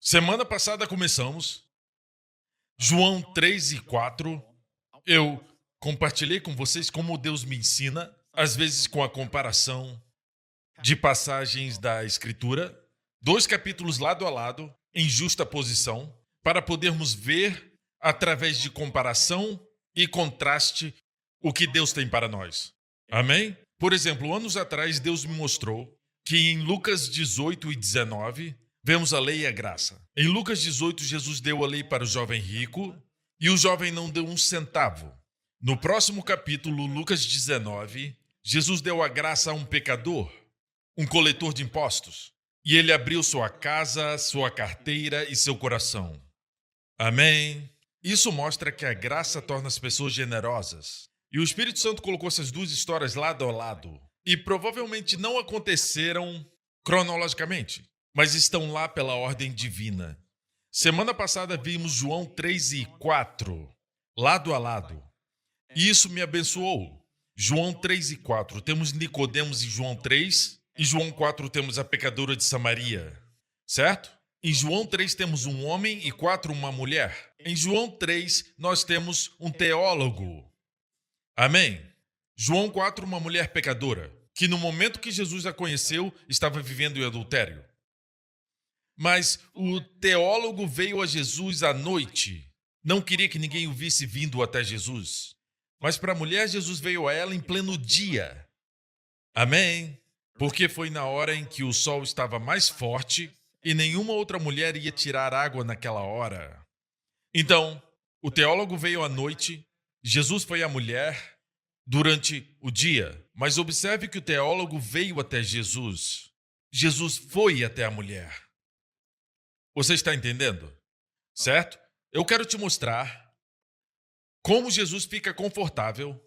Semana passada começamos João 3 e 4. Eu compartilhei com vocês como Deus me ensina, às vezes com a comparação de passagens da Escritura, dois capítulos lado a lado, em justa posição, para podermos ver, através de comparação e contraste, o que Deus tem para nós. Amém? Por exemplo, anos atrás, Deus me mostrou que em Lucas 18 e 19, vemos a lei e a graça. Em Lucas 18, Jesus deu a lei para o jovem rico e o jovem não deu um centavo. No próximo capítulo, Lucas 19, Jesus deu a graça a um pecador, um coletor de impostos, e ele abriu sua casa, sua carteira e seu coração. Amém? Isso mostra que a graça torna as pessoas generosas. E o Espírito Santo colocou essas duas histórias lado a lado. E provavelmente não aconteceram cronologicamente, mas estão lá pela ordem divina. Semana passada vimos João 3 e 4, lado a lado. E isso me abençoou. João 3 e 4. Temos Nicodemos em João 3. Em João 4 temos a pecadora de Samaria. Certo? Em João 3 temos um homem e 4 uma mulher. Em João 3 nós temos um teólogo. Amém? João 4, uma mulher pecadora, que no momento que Jesus a conheceu, estava vivendo em adultério. Mas o teólogo veio a Jesus à noite. Não queria que ninguém o visse vindo até Jesus. Mas para a mulher, Jesus veio a ela em pleno dia. Amém? Porque foi na hora em que o sol estava mais forte e nenhuma outra mulher ia tirar água naquela hora. Então, o teólogo veio à noite, Jesus foi a mulher durante o dia. Mas observe que o teólogo veio até Jesus. Jesus foi até a mulher. Você está entendendo? Certo? Eu quero te mostrar como Jesus fica confortável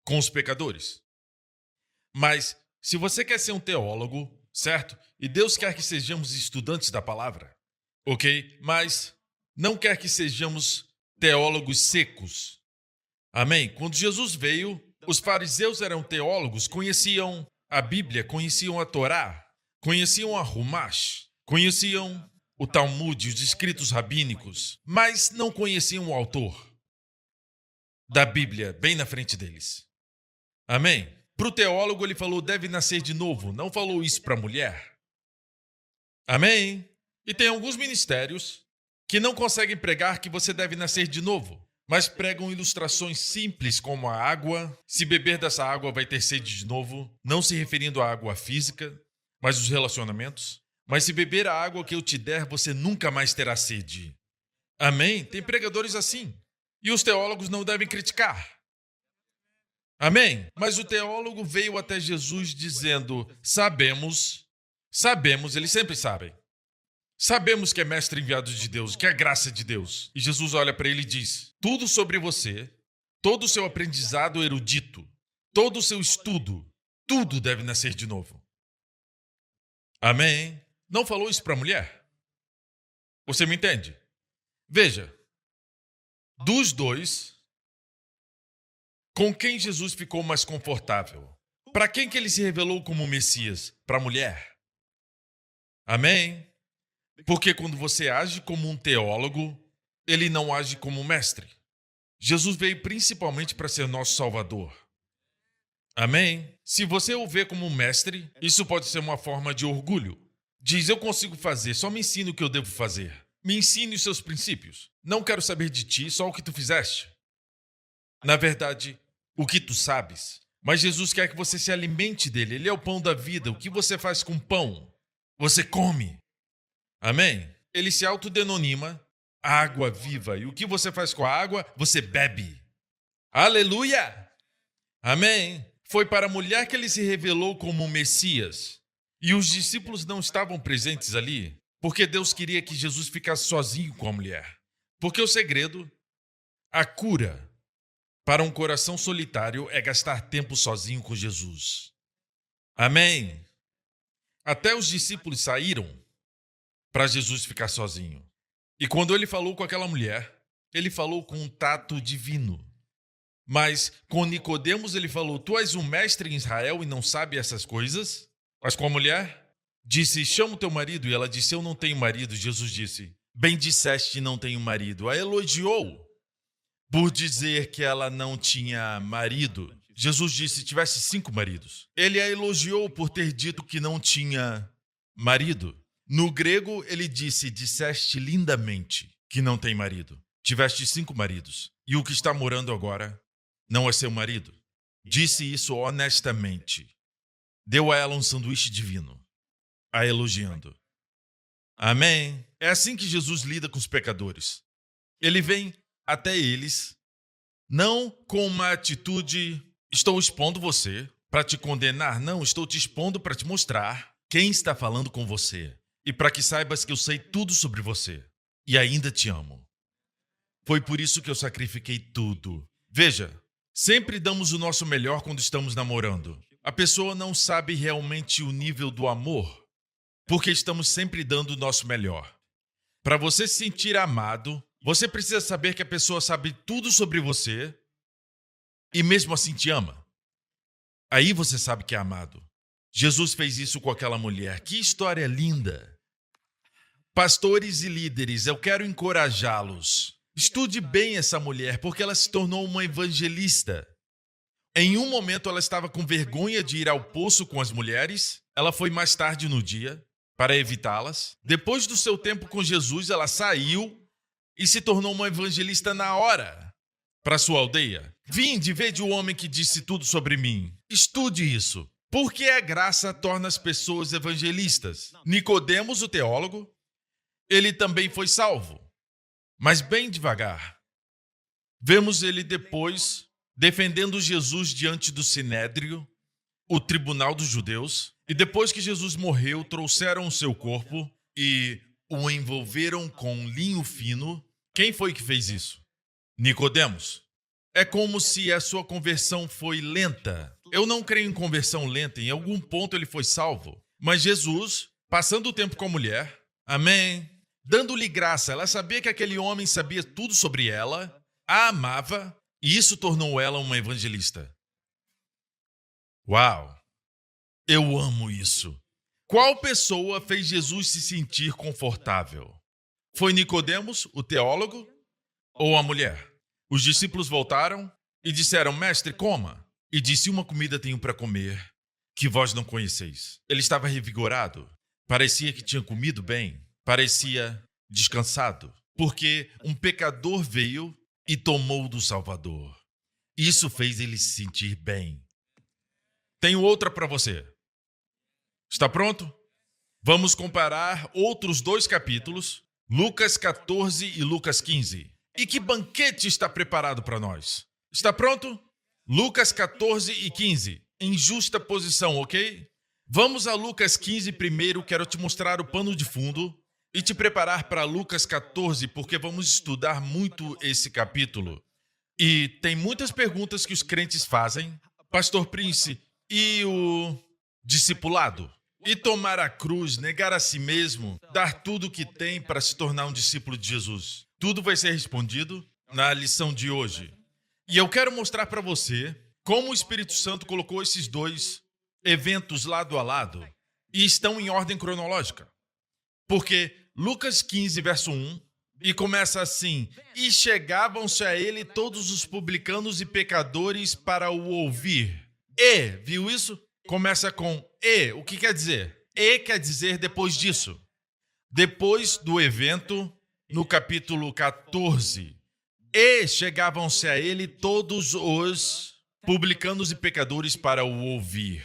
com os pecadores. Mas, se você quer ser um teólogo, certo? E Deus quer que sejamos estudantes da palavra, ok? Mas não quer que sejamos teólogos secos. Amém? Quando Jesus veio, os fariseus eram teólogos, conheciam a Bíblia, conheciam a Torá, conheciam a Rumash, conheciam o Talmud, os escritos rabínicos, mas não conheciam o autor da Bíblia bem na frente deles. Amém? Para o teólogo ele falou, deve nascer de novo, não falou isso para a mulher. Amém? E tem alguns ministérios que não conseguem pregar que você deve nascer de novo, mas pregam ilustrações simples como a água. Se beber dessa água vai ter sede de novo, não se referindo à água física, mas os relacionamentos. Mas se beber a água que eu te der, você nunca mais terá sede. Amém? Tem pregadores assim. E os teólogos não devem criticar. Amém? Mas o teólogo veio até Jesus dizendo, sabemos, eles sempre sabem. Sabemos que é mestre enviado de Deus, que é graça de Deus. E Jesus olha para ele e diz, tudo sobre você, todo o seu aprendizado erudito, todo o seu estudo, tudo deve nascer de novo. Amém? Não falou isso para a mulher? Você me entende? Veja, dos dois, com quem Jesus ficou mais confortável? Para quem que ele se revelou como Messias? Para a mulher. Amém? Porque quando você age como um teólogo, ele não age como um mestre. Jesus veio principalmente para ser nosso Salvador. Amém? Se você o vê como um mestre, isso pode ser uma forma de orgulho. Diz, eu consigo fazer, só me ensine o que eu devo fazer. Me ensine os seus princípios. Não quero saber de ti, só o que tu fizeste. Na verdade, o que tu sabes. Mas Jesus quer que você se alimente dele. Ele é o pão da vida. O que você faz com pão? Você come. Amém? Ele se autodenonima água viva. E o que você faz com a água? Você bebe. Aleluia! Amém? Foi para a mulher que ele se revelou como o Messias. E os discípulos não estavam presentes ali, porque Deus queria que Jesus ficasse sozinho com a mulher. Porque o segredo, a cura para um coração solitário é gastar tempo sozinho com Jesus. Amém? Até os discípulos saíram para Jesus ficar sozinho. E quando ele falou com aquela mulher, ele falou com um tato divino. Mas com Nicodemos ele falou, tu és um mestre em Israel e não sabe essas coisas? Mas com a mulher, disse, chama o teu marido. E ela disse, eu não tenho marido. Jesus disse, Bem disseste, não tenho marido. A elogiou por dizer que ela não tinha marido. Jesus disse, tivesse 5 maridos. Ele a elogiou por ter dito que não tinha marido. No grego, ele disse, disseste lindamente que não tem marido. Tiveste 5 maridos. E o que está morando agora não é seu marido. Disse isso honestamente. Deu a ela um sanduíche divino, a elogiando. Amém? É assim que Jesus lida com os pecadores. Ele vem até eles, não com uma atitude, estou expondo você para te condenar. Não, estou te expondo para te mostrar quem está falando com você. E para que saibas que eu sei tudo sobre você. E ainda te amo. Foi por isso que eu sacrifiquei tudo. Veja, sempre damos o nosso melhor quando estamos namorando. A pessoa não sabe realmente o nível do amor, porque estamos sempre dando o nosso melhor. Para você se sentir amado, você precisa saber que a pessoa sabe tudo sobre você e mesmo assim te ama. Aí você sabe que é amado. Jesus fez isso com aquela mulher. Que história linda! Pastores e líderes, eu quero encorajá-los. Estude bem essa mulher, porque ela se tornou uma evangelista. Em um momento ela estava com vergonha de ir ao poço com as mulheres. Ela foi mais tarde no dia para evitá-las. Depois do seu tempo com Jesus, ela saiu e se tornou uma evangelista na hora para sua aldeia. Vinde, vede o homem que disse tudo sobre mim. Estude isso. Porque a graça torna as pessoas evangelistas. Nicodemos, o teólogo, ele também foi salvo, mas bem devagar. Vemos ele depois defendendo Jesus diante do Sinédrio, o tribunal dos judeus, e depois que Jesus morreu, trouxeram o seu corpo e o envolveram com linho fino. Quem foi que fez isso? Nicodemos. É como se a sua conversão foi lenta. Eu não creio em conversão lenta, em algum ponto ele foi salvo. Mas Jesus, passando o tempo com a mulher, amém, dando-lhe graça, ela sabia que aquele homem sabia tudo sobre ela, a amava, e isso tornou ela uma evangelista. Uau! Eu amo isso. Qual pessoa fez Jesus se sentir confortável? Foi Nicodemos, o teólogo, ou a mulher? Os discípulos voltaram e disseram, mestre, coma. E disse, uma comida tenho para comer, que vós não conheceis. Ele estava revigorado, parecia que tinha comido bem, parecia descansado, porque um pecador veio e tomou do Salvador. Isso fez ele se sentir bem. Tenho outra para você. Está pronto? Vamos comparar outros 2 capítulos, Lucas 14 e Lucas 15. E que banquete está preparado para nós? Está pronto? Lucas 14 e 15. Em justa posição, ok? Vamos a Lucas 15 primeiro, quero te mostrar o pano de fundo e te preparar para Lucas 14, porque vamos estudar muito esse capítulo. E tem muitas perguntas que os crentes fazem. Pastor Prince, e o discipulado? E tomar a cruz, negar a si mesmo, dar tudo o que tem para se tornar um discípulo de Jesus? Tudo vai ser respondido na lição de hoje. E eu quero mostrar para você como o Espírito Santo colocou esses 2 eventos lado a lado e estão em ordem cronológica. Porque Lucas 15, verso 1, e começa assim, e chegavam-se a ele todos os publicanos e pecadores para o ouvir. E, viu isso? Começa com e. O que quer dizer? E quer dizer depois disso. Depois do evento, no capítulo 14, e chegavam-se a ele todos os publicanos e pecadores para o ouvir.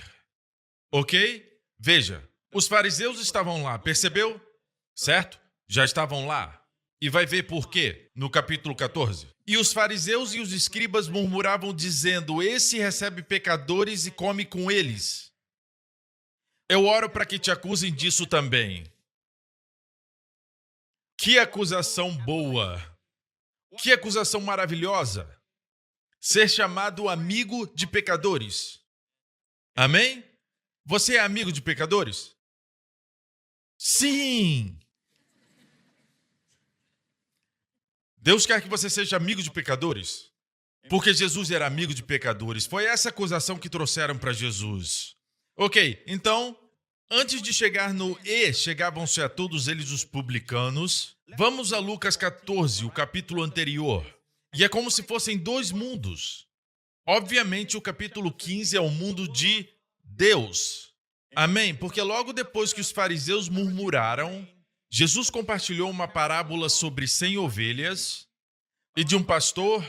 Ok? Veja, os fariseus estavam lá, percebeu? Certo? Já estavam lá. E vai ver por quê no capítulo 14. E os fariseus e os escribas murmuravam dizendo, esse recebe pecadores e come com eles. Eu oro para que te acusem disso também. Que acusação boa! Que acusação maravilhosa! Ser chamado amigo de pecadores. Amém? Você é amigo de pecadores? Sim! Deus quer que você seja amigo de pecadores, porque Jesus era amigo de pecadores. Foi essa acusação que trouxeram para Jesus. Ok, então, antes de chegar no e, chegavam-se a todos eles os publicanos. Vamos a Lucas 14, o capítulo anterior. E é como se fossem dois mundos. Obviamente, o capítulo 15 é o mundo de Deus. Amém? Porque logo depois que os fariseus murmuraram, Jesus compartilhou uma parábola sobre 100 ovelhas e de um pastor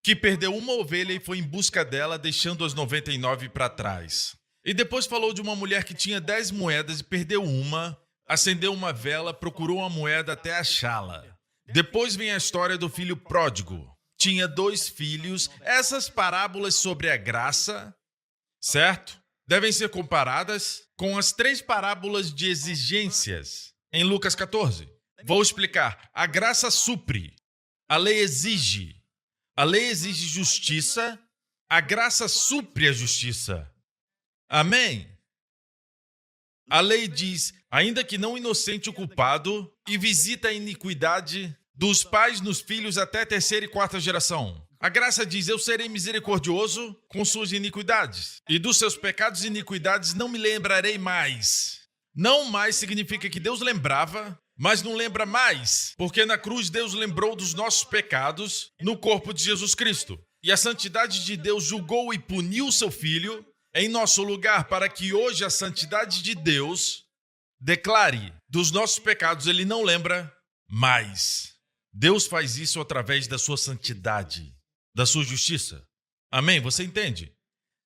que perdeu uma ovelha e foi em busca dela, deixando as 99 para trás. E depois falou de uma mulher que tinha 10 moedas e perdeu uma, acendeu uma vela, procurou a moeda até achá-la. Depois vem a história do filho pródigo. Tinha 2 filhos. Essas parábolas sobre a graça, certo? Devem ser comparadas com as 3 parábolas de exigências em Lucas 14. Vou explicar. A graça supre. A lei exige. A lei exige justiça. A graça supre a justiça. Amém? A lei diz, ainda que não inocente o culpado, e visita a iniquidade dos pais nos filhos até 3ª e 4ª geração. A graça diz, eu serei misericordioso com suas iniquidades, e dos seus pecados e iniquidades não me lembrarei mais. Não mais significa que Deus lembrava, mas não lembra mais, porque na cruz Deus lembrou dos nossos pecados no corpo de Jesus Cristo. E a santidade de Deus julgou e puniu o seu Filho em nosso lugar, para que hoje a santidade de Deus declare dos nossos pecados, ele não lembra mais. Deus faz isso através da sua santidade, da sua justiça. Amém? Você entende?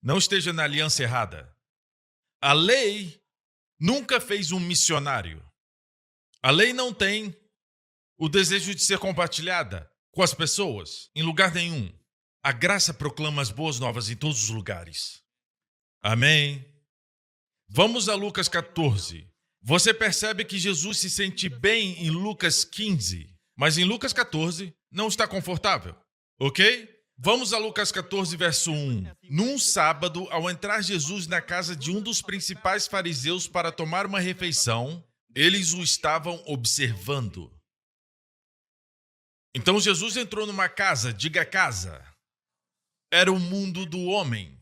Não esteja na aliança errada. A lei nunca fez um missionário. A lei não tem o desejo de ser compartilhada com as pessoas em lugar nenhum. A graça proclama as boas novas em todos os lugares. Amém? Vamos a Lucas 14. Você percebe que Jesus se sente bem em Lucas 15, mas em Lucas 14 não está confortável, ok? Vamos a Lucas 14, verso 1. Num sábado, ao entrar Jesus na casa de um dos principais fariseus para tomar uma refeição, eles o estavam observando. Então Jesus entrou numa casa, diga casa. Era o mundo do homem.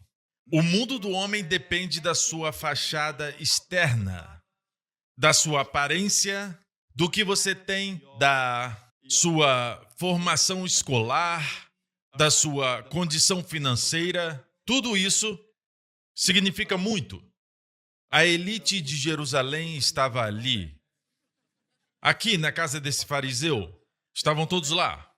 O mundo do homem depende da sua fachada externa, da sua aparência, do que você tem, da sua formação escolar, da sua condição financeira. Tudo isso significa muito. A elite de Jerusalém estava ali. Aqui, na casa desse fariseu, estavam todos lá.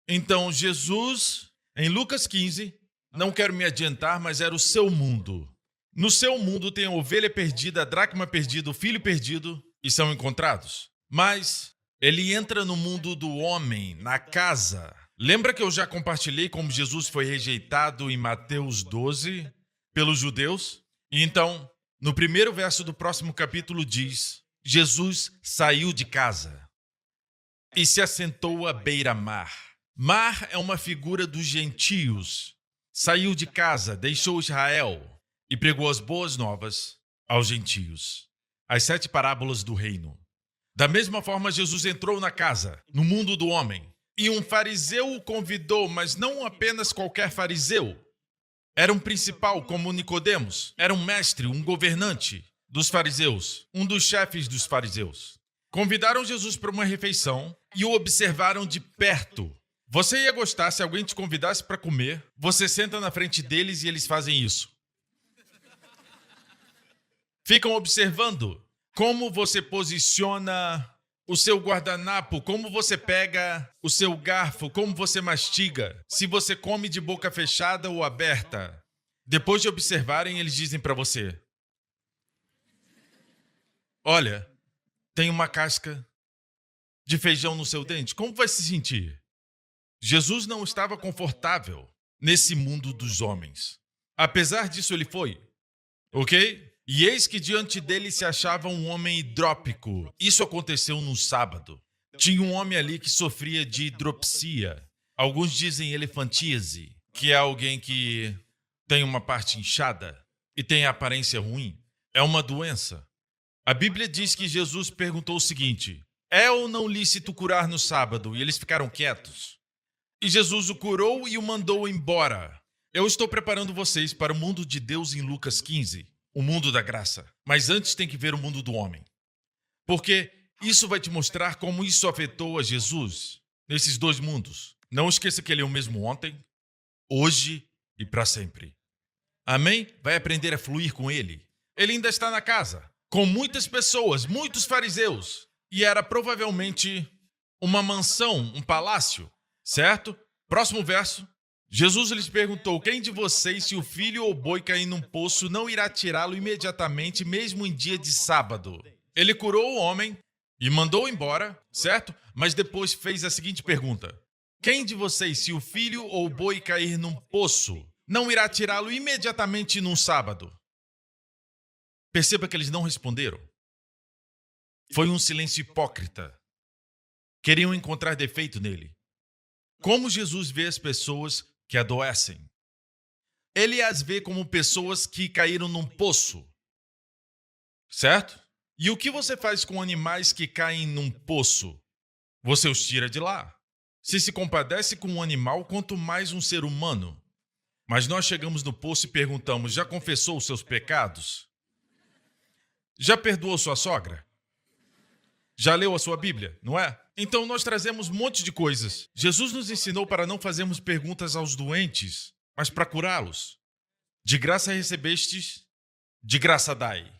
Então, Jesus, em Lucas 15, não quero me adiantar, mas era o seu mundo. No seu mundo tem a ovelha perdida, a dracma perdida, o filho perdido, e são encontrados. Mas ele entra no mundo do homem, na casa. Lembra que eu já compartilhei como Jesus foi rejeitado em Mateus 12 pelos judeus? E então, no primeiro verso do próximo capítulo diz, Jesus saiu de casa e se assentou à beira-mar. Mar é uma figura dos gentios. Saiu de casa, deixou Israel e pregou as boas novas aos gentios. As 7 parábolas do reino. Da mesma forma, Jesus entrou na casa, no mundo do homem, e um fariseu o convidou, mas não apenas qualquer fariseu. Era um principal, como Nicodemos. Era um mestre, um governante dos fariseus, um dos chefes dos fariseus. Convidaram Jesus para uma refeição e o observaram de perto. Você ia gostar se alguém te convidasse para comer, você senta na frente deles e eles fazem isso. Ficam observando como você posiciona o seu guardanapo, como você pega o seu garfo, como você mastiga, se você come de boca fechada ou aberta. Depois de observarem, eles dizem para você, olha, tem uma casca de feijão no seu dente, como vai se sentir? Jesus não estava confortável nesse mundo dos homens. Apesar disso, ele foi, ok? E eis que diante dele se achava um homem hidrópico. Isso aconteceu no sábado. Tinha um homem ali que sofria de hidropsia. Alguns dizem elefantíase, que é alguém que tem uma parte inchada e tem a aparência ruim. É uma doença. A Bíblia diz que Jesus perguntou o seguinte, é ou não lícito curar no sábado? E eles ficaram quietos. E Jesus o curou e o mandou embora. Eu estou preparando vocês para o mundo de Deus em Lucas 15, o mundo da graça. Mas antes tem que ver o mundo do homem. Porque Isso vai te mostrar como isso afetou a Jesus nesses dois mundos. Não esqueça que ele é o mesmo ontem, hoje e para sempre. Amém? Vai aprender a fluir com ele. Ele ainda está na casa, com muitas pessoas, muitos fariseus. E era provavelmente uma mansão, um palácio, certo? Próximo verso. Jesus lhes perguntou: quem de vocês, se o filho ou o boi cair num poço, não irá tirá-lo imediatamente, mesmo em dia de sábado? Ele curou o homem e mandou embora, certo? Mas depois fez a seguinte pergunta: quem de vocês, se o filho ou o boi cair num poço, não irá tirá-lo imediatamente num sábado? Perceba que eles não responderam. Foi um silêncio hipócrita. Queriam encontrar defeito nele. Como Jesus vê as pessoas que adoecem? Ele as vê como pessoas que caíram num poço, certo? E o que você faz com animais que caem num poço? Você os tira de lá. Se compadece com um animal, quanto mais um ser humano. Mas nós chegamos no poço e perguntamos: já confessou os seus pecados? Já perdoou sua sogra? Já leu a sua Bíblia, não é? Então nós trazemos um monte de coisas. Jesus nos ensinou para não fazermos perguntas aos doentes, mas para curá-los. De graça recebestes, de graça dai.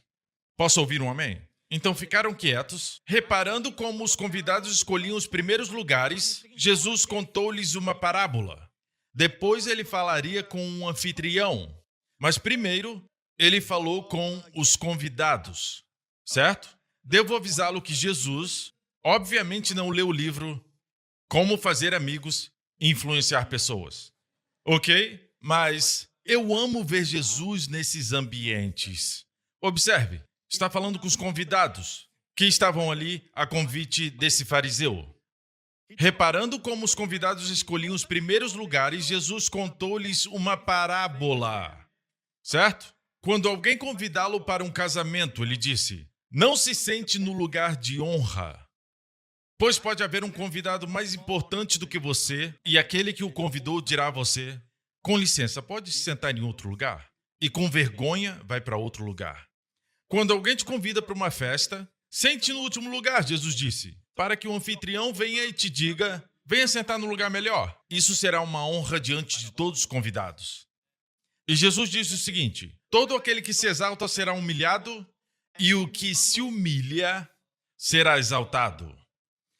Posso ouvir um amém? Então ficaram quietos, reparando como os convidados escolhiam os primeiros lugares. Jesus contou-lhes uma parábola. Depois ele falaria com um anfitrião. Mas primeiro, ele falou com os convidados, certo? Devo avisá-lo que Jesus, obviamente, não leu o livro Como Fazer Amigos e Influenciar Pessoas. Ok? Mas eu amo ver Jesus nesses ambientes. Observe, está falando com os convidados que estavam ali a convite desse fariseu. Reparando como os convidados escolhiam os primeiros lugares, Jesus contou-lhes uma parábola, certo? Quando alguém convidá-lo para um casamento, ele disse: não se sente no lugar de honra, pois pode haver um convidado mais importante do que você, e aquele que o convidou dirá a você: com licença, pode se sentar em outro lugar? E com vergonha vai para outro lugar. Quando alguém te convida para uma festa, sente no último lugar, Jesus disse, para que o anfitrião venha e te diga: venha sentar no lugar melhor. Isso será uma honra diante de todos os convidados. E Jesus disse o seguinte: todo aquele que se exalta será humilhado, e o que se humilha será exaltado.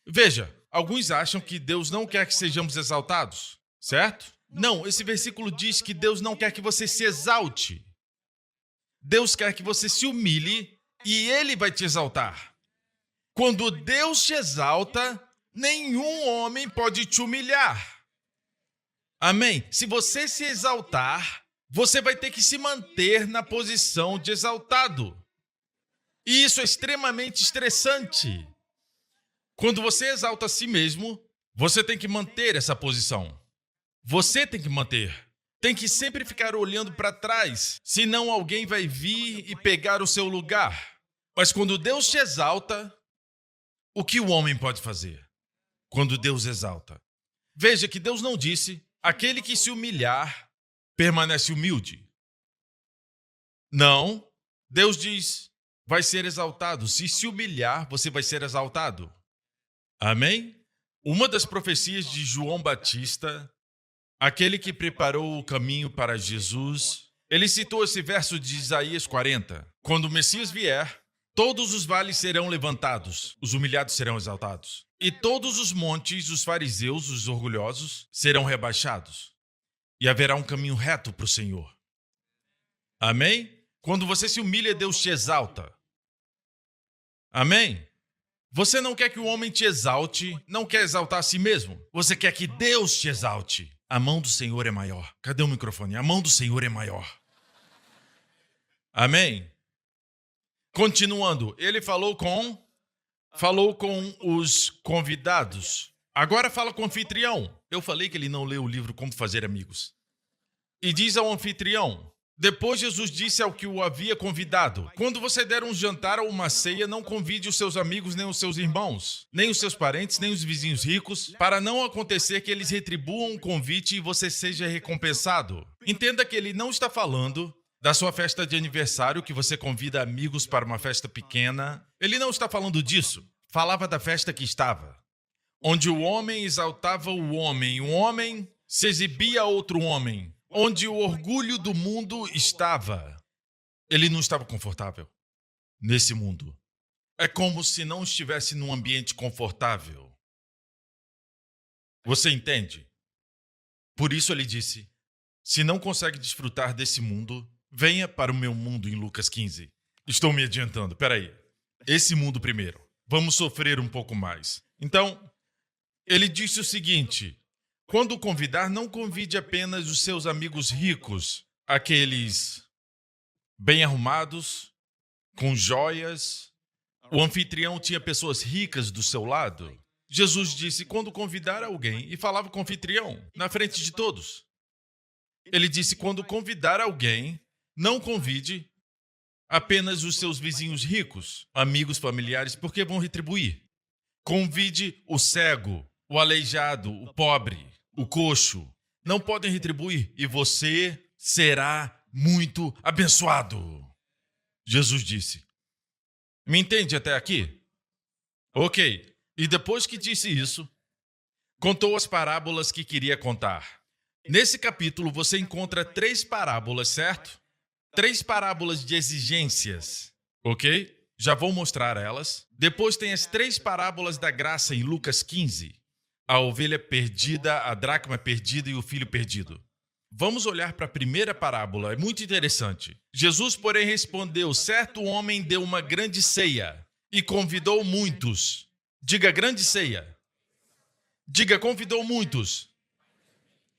Veja, alguns acham que Deus não quer que sejamos exaltados, certo? Não, esse versículo diz que Deus não quer que você se exalte. Deus quer que você se humilhe e Ele vai te exaltar. Quando Deus te exalta, nenhum homem pode te humilhar. Amém? Se você se exaltar, você vai ter que se manter na posição de exaltado. E isso é extremamente estressante. Quando você exalta a si mesmo, você tem que manter essa posição. Você tem que manter. Tem que sempre ficar olhando para trás, senão alguém vai vir e pegar o seu lugar. Mas quando Deus te exalta, o que o homem pode fazer? Quando Deus exalta. Veja que Deus não disse: aquele que se humilhar permanece humilde. Não. Deus diz: vai ser exaltado. Se humilhar, você vai ser exaltado. Amém? Uma das profecias de João Batista, aquele que preparou o caminho para Jesus, ele citou esse verso de Isaías 40. Quando o Messias vier, todos os vales serão levantados, os humilhados serão exaltados. E todos os montes, os fariseus, os orgulhosos, serão rebaixados. E haverá um caminho reto para o Senhor. Amém? Quando você se humilha, Deus te exalta. Amém? Você não quer que o homem te exalte, não quer exaltar a si mesmo. Você quer que Deus te exalte. A mão do Senhor é maior. Cadê o microfone? A mão do Senhor é maior. Amém? Continuando, ele falou com os convidados. Agora fala com o anfitrião. Eu falei que ele não leu o livro Como Fazer Amigos. E diz ao anfitrião: depois Jesus disse ao que o havia convidado: quando você der um jantar ou uma ceia, não convide os seus amigos, nem os seus irmãos, nem os seus parentes, nem os vizinhos ricos, para não acontecer que eles retribuam o convite e você seja recompensado. Entenda que ele não está falando da sua festa de aniversário, que você convida amigos para uma festa pequena. Ele não está falando disso. falava da festa que estava, onde o homem exaltava o homem se exibia a outro homem, onde o orgulho do mundo estava. Ele não estava confortável nesse mundo. É como se não estivesse num ambiente confortável. Você entende? Por isso ele disse, se não consegue desfrutar desse mundo, venha para o meu mundo em Lucas 15. Estou me adiantando, peraí. Esse mundo primeiro. Vamos sofrer um pouco mais. Então, ele disse o seguinte, quando o convidar, não convide apenas os seus amigos ricos, aqueles bem arrumados, com joias. O anfitrião tinha pessoas ricas do seu lado. Jesus disse, quando convidar alguém, e falava com o anfitrião, na frente de todos. Ele disse, quando convidar alguém, não convide apenas os seus vizinhos ricos, amigos, familiares, porque vão retribuir. Convide o cego, o aleijado, o pobre, o coxo. Não podem retribuir e você será muito abençoado. Jesus disse. Me entende até aqui? Ok. E depois que disse isso, contou as parábolas que queria contar. Nesse capítulo você encontra 3 parábolas, certo? 3 parábolas de exigências, ok? Já vou mostrar elas. Depois tem as 3 parábolas da graça em Lucas 15. A ovelha perdida, a dracma perdida e o filho perdido. Vamos olhar para a primeira parábola, é muito interessante. Jesus, porém, respondeu, certo homem deu uma grande ceia e convidou muitos. Diga grande ceia. Diga convidou muitos.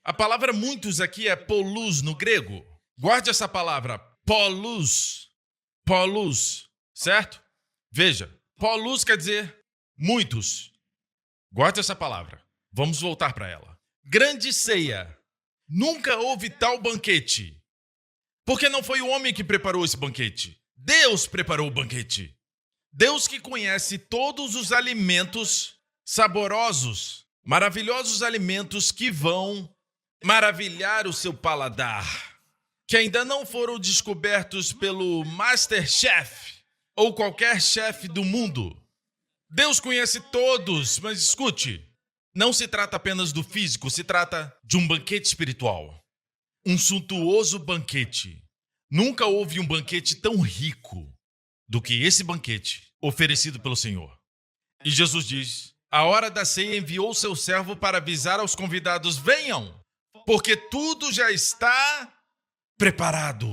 A palavra muitos aqui é polus no grego. Guarde essa palavra, polus. Polus, certo? Veja, polus quer dizer muitos. Guarde essa palavra. Vamos voltar para ela. Grande ceia. Nunca houve tal banquete. Porque não foi o homem que preparou esse banquete. Deus preparou o banquete. Deus que conhece todos os alimentos saborosos, maravilhosos alimentos que vão maravilhar o seu paladar, que ainda não foram descobertos pelo MasterChef ou qualquer chefe do mundo. Deus conhece todos, mas escute, não se trata apenas do físico, se trata de um banquete espiritual. Um suntuoso banquete. Nunca houve um banquete tão rico do que esse banquete oferecido pelo Senhor. E Jesus diz, a hora da ceia enviou seu servo para avisar aos convidados, venham, porque tudo já está preparado.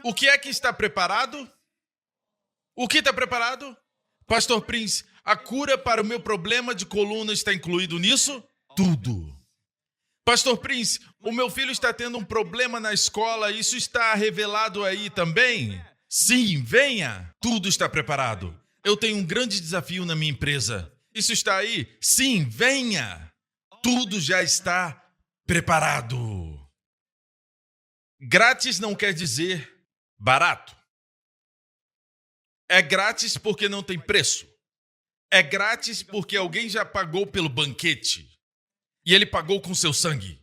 O que é que está preparado? O que está preparado? Pastor Prince, a cura para o meu problema de coluna está incluído nisso? Tudo. Pastor Prince, o meu filho está tendo um problema na escola, isso está revelado aí também? Sim, venha. Tudo está preparado. Eu tenho um grande desafio na minha empresa. Isso está aí? Sim, venha. Tudo já está preparado. Grátis não quer dizer barato. É grátis porque não tem preço. É grátis porque alguém já pagou pelo banquete. E ele pagou com seu sangue.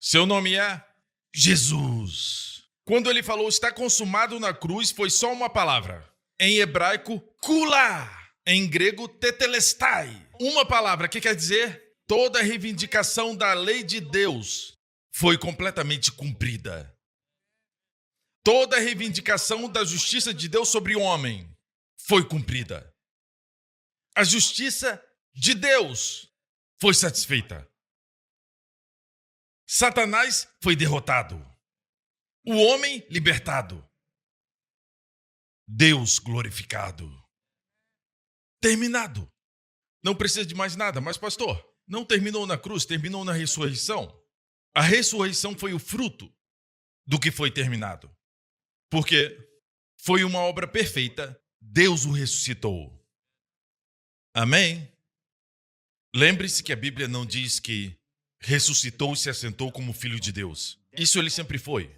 Seu nome é Jesus. Quando ele falou está consumado na cruz, foi só uma palavra. Em hebraico, kula. Em grego, tetelestai. Uma palavra que quer dizer toda a reivindicação da lei de Deus foi completamente cumprida. Toda a reivindicação da justiça de Deus sobre o homem foi cumprida. A justiça de Deus foi satisfeita. Satanás foi derrotado. O homem libertado. Deus glorificado. Terminado. Não precisa de mais nada, mas pastor, não terminou na cruz, terminou na ressurreição. A ressurreição foi o fruto do que foi terminado. Porque foi uma obra perfeita, Deus o ressuscitou. Amém? Lembre-se que a Bíblia não diz que ressuscitou e se assentou como filho de Deus. Isso ele sempre foi.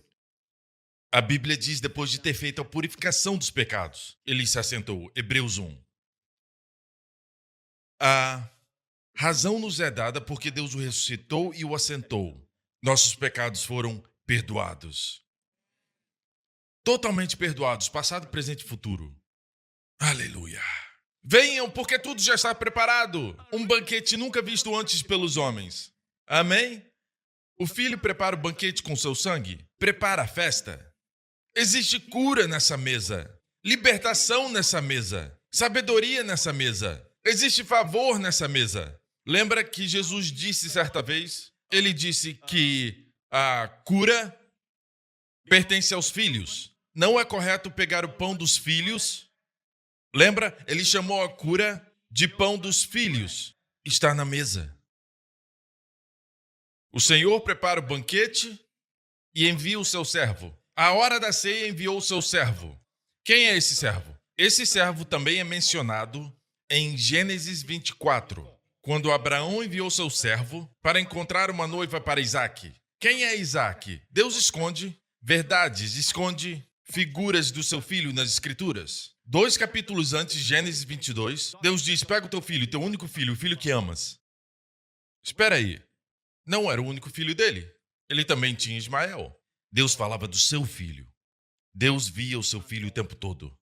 A Bíblia diz depois de ter feito a purificação dos pecados, ele se assentou. Hebreus 1. A razão nos é dada porque Deus o ressuscitou e o assentou. Nossos pecados foram perdoados. Totalmente perdoados, passado, presente e futuro. Aleluia. Venham, porque tudo já está preparado. Um banquete nunca visto antes pelos homens. Amém? O filho prepara o banquete com seu sangue. Prepara a festa. Existe cura nessa mesa. Libertação nessa mesa. Sabedoria nessa mesa. Existe favor nessa mesa. Lembra que Jesus disse certa vez? Ele disse que a cura pertence aos filhos. Não é correto pegar o pão dos filhos. Lembra? Ele chamou a cura de pão dos filhos. Está na mesa. O Senhor prepara o banquete e envia o seu servo. A hora da ceia enviou o seu servo. Quem é esse servo? Esse servo também é mencionado em Gênesis 24, quando Abraão enviou seu servo para encontrar uma noiva para Isaque. Quem é Isaque? Deus esconde verdades, esconde figuras do seu filho nas Escrituras. 2 capítulos antes, Gênesis 22, Deus diz: pega o teu filho, teu único filho, o filho que amas. Espera aí, não era o único filho dele. Ele também tinha Ismael. Deus falava do seu filho. Deus via o seu filho o tempo todo.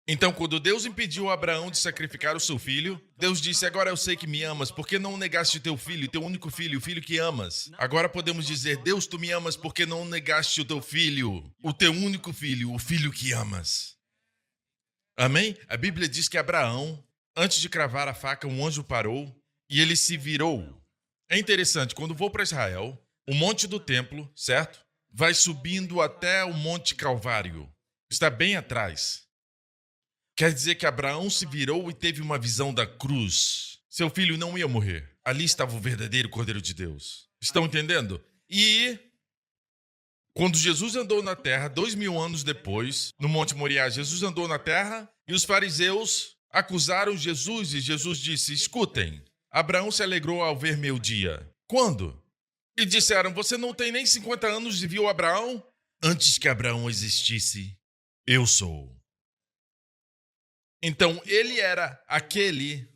Então, quando Deus impediu Abraão de sacrificar o seu filho, Deus disse: agora eu sei que me amas, porque não negaste teu filho, teu único filho, o filho que amas. Agora podemos dizer: Deus, tu me amas porque não negaste o teu filho, o teu único filho, o filho que amas. Amém? A Bíblia diz que Abraão, antes de cravar a faca, um anjo parou e ele se virou. É interessante, quando vou para Israel, o monte do templo, certo? Vai subindo até o Monte Calvário. Está bem atrás. Quer dizer que Abraão se virou e teve uma visão da cruz. Seu filho não ia morrer. Ali estava o verdadeiro Cordeiro de Deus. Estão entendendo? E quando Jesus andou na terra, 2000 anos depois, no Monte Moriá, Jesus andou na terra e os fariseus acusaram Jesus e Jesus disse: escutem, Abraão se alegrou ao ver meu dia. Quando? E disseram: você não tem nem 50 anos e viu Abraão? Antes que Abraão existisse, eu sou. Então, ele era aquele,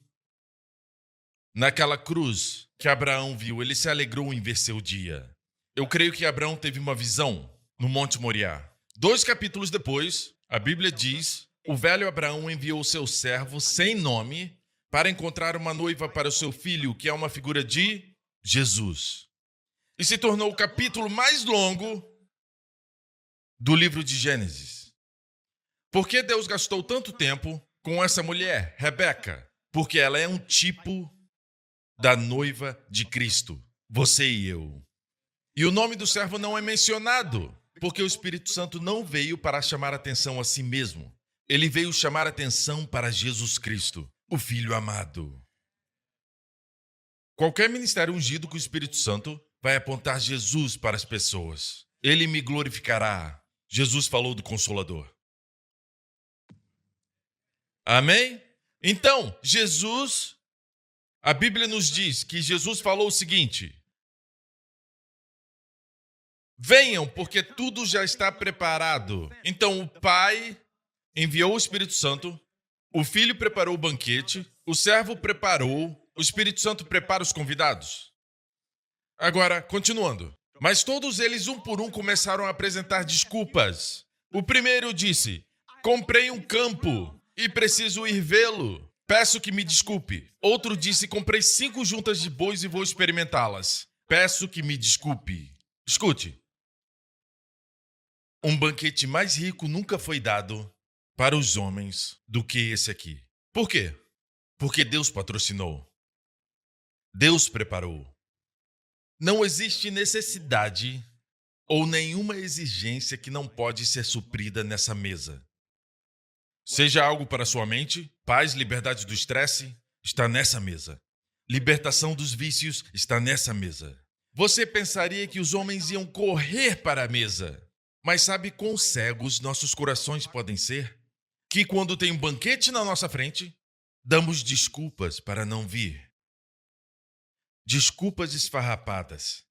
naquela cruz, que Abraão viu. Ele se alegrou em ver seu dia. Eu creio que Abraão teve uma visão no Monte Moriá. 2 capítulos depois, a Bíblia diz: o velho Abraão enviou seu servo sem nome para encontrar uma noiva para o seu filho, que é uma figura de Jesus. E se tornou o capítulo mais longo do livro de Gênesis. Por que Deus gastou tanto tempo com essa mulher, Rebeca? Porque ela é um tipo da noiva de Cristo, você e eu. E o nome do servo não é mencionado, porque o Espírito Santo não veio para chamar atenção a si mesmo. Ele veio chamar atenção para Jesus Cristo, o Filho amado. Qualquer ministério ungido com o Espírito Santo vai apontar Jesus para as pessoas. Ele me glorificará. Jesus falou do Consolador. Amém? Então, Jesus, a Bíblia nos diz que Jesus falou o seguinte: venham, porque tudo já está preparado. Então, o Pai enviou o Espírito Santo, o Filho preparou o banquete, o servo preparou, o Espírito Santo prepara os convidados. Agora, continuando. Mas todos eles, um por um, começaram a apresentar desculpas. O primeiro disse: comprei um campo e preciso ir vê-lo. Peço que me desculpe. Outro disse: comprei 5 juntas de bois e vou experimentá-las. Peço que me desculpe. Escute. Um banquete mais rico nunca foi dado para os homens do que esse aqui. Por quê? Porque Deus patrocinou. Deus preparou. Não existe necessidade ou nenhuma exigência que não pode ser suprida nessa mesa. Seja algo para sua mente, paz, liberdade do estresse, está nessa mesa. Libertação dos vícios está nessa mesa. Você pensaria que os homens iam correr para a mesa, mas sabe quão cegos nossos corações podem ser? Que quando tem um banquete na nossa frente, damos desculpas para não vir. Desculpas esfarrapadas.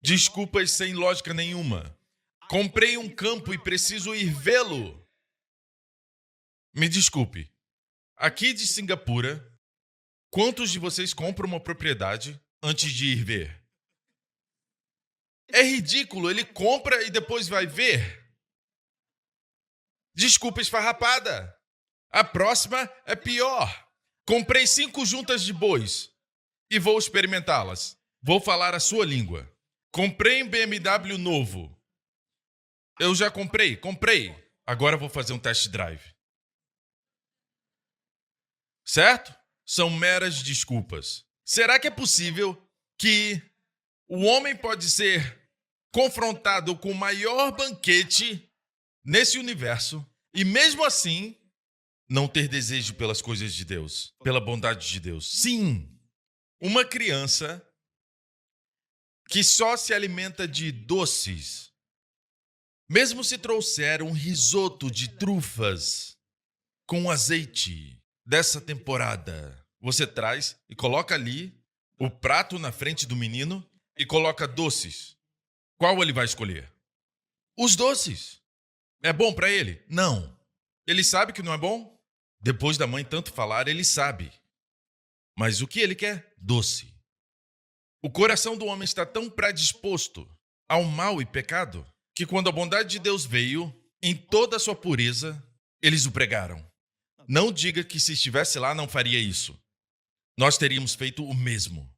Desculpas sem lógica nenhuma. Comprei um campo e preciso ir vê-lo. Me desculpe. Aqui de Singapura, quantos de vocês compram uma propriedade antes de ir ver? É ridículo, ele compra e depois vai ver. Desculpa esfarrapada. A próxima é pior. Comprei 5 juntas de bois e vou experimentá-las. Vou falar a sua língua. Comprei um BMW novo. Eu já comprei. Agora vou fazer um test drive. Certo? São meras desculpas. Será que é possível que o homem pode ser confrontado com o maior banquete nesse universo e mesmo assim não ter desejo pelas coisas de Deus, pela bondade de Deus? Sim, uma criança que só se alimenta de doces, mesmo se trouxer um risoto de trufas com azeite dessa temporada, você traz e coloca ali o prato na frente do menino e coloca doces. Qual ele vai escolher? Os doces. É bom para ele? Não. Ele sabe que não é bom? Depois da mãe tanto falar, ele sabe. Mas o que ele quer? Doce. O coração do homem está tão predisposto ao mal e pecado que quando a bondade de Deus veio, em toda a sua pureza, eles o pregaram. Não diga que se estivesse lá não faria isso. Nós teríamos feito o mesmo.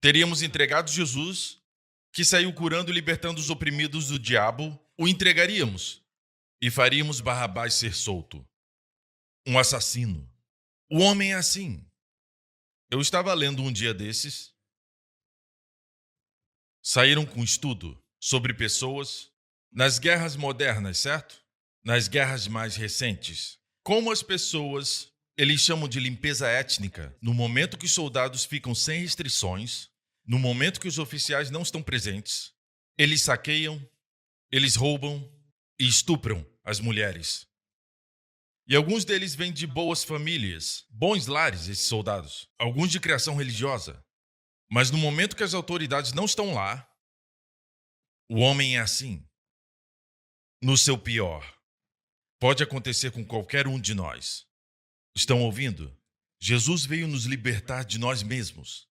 Teríamos entregado Jesus, que saiu curando e libertando os oprimidos do diabo, o entregaríamos e faríamos Barrabás ser solto. Um assassino. O homem é assim. Eu estava lendo um dia desses. Saíram com um estudo sobre pessoas nas guerras modernas, certo? Nas guerras mais recentes. Como as pessoas, eles chamam de limpeza étnica, no momento que os soldados ficam sem restrições, no momento que os oficiais não estão presentes, eles saqueiam, eles roubam e estupram as mulheres. E alguns deles vêm de boas famílias, bons lares, esses soldados, alguns de criação religiosa. Mas no momento que as autoridades não estão lá, o homem é assim. No seu pior. Pode acontecer com qualquer um de nós. Estão ouvindo? Jesus veio nos libertar de nós mesmos.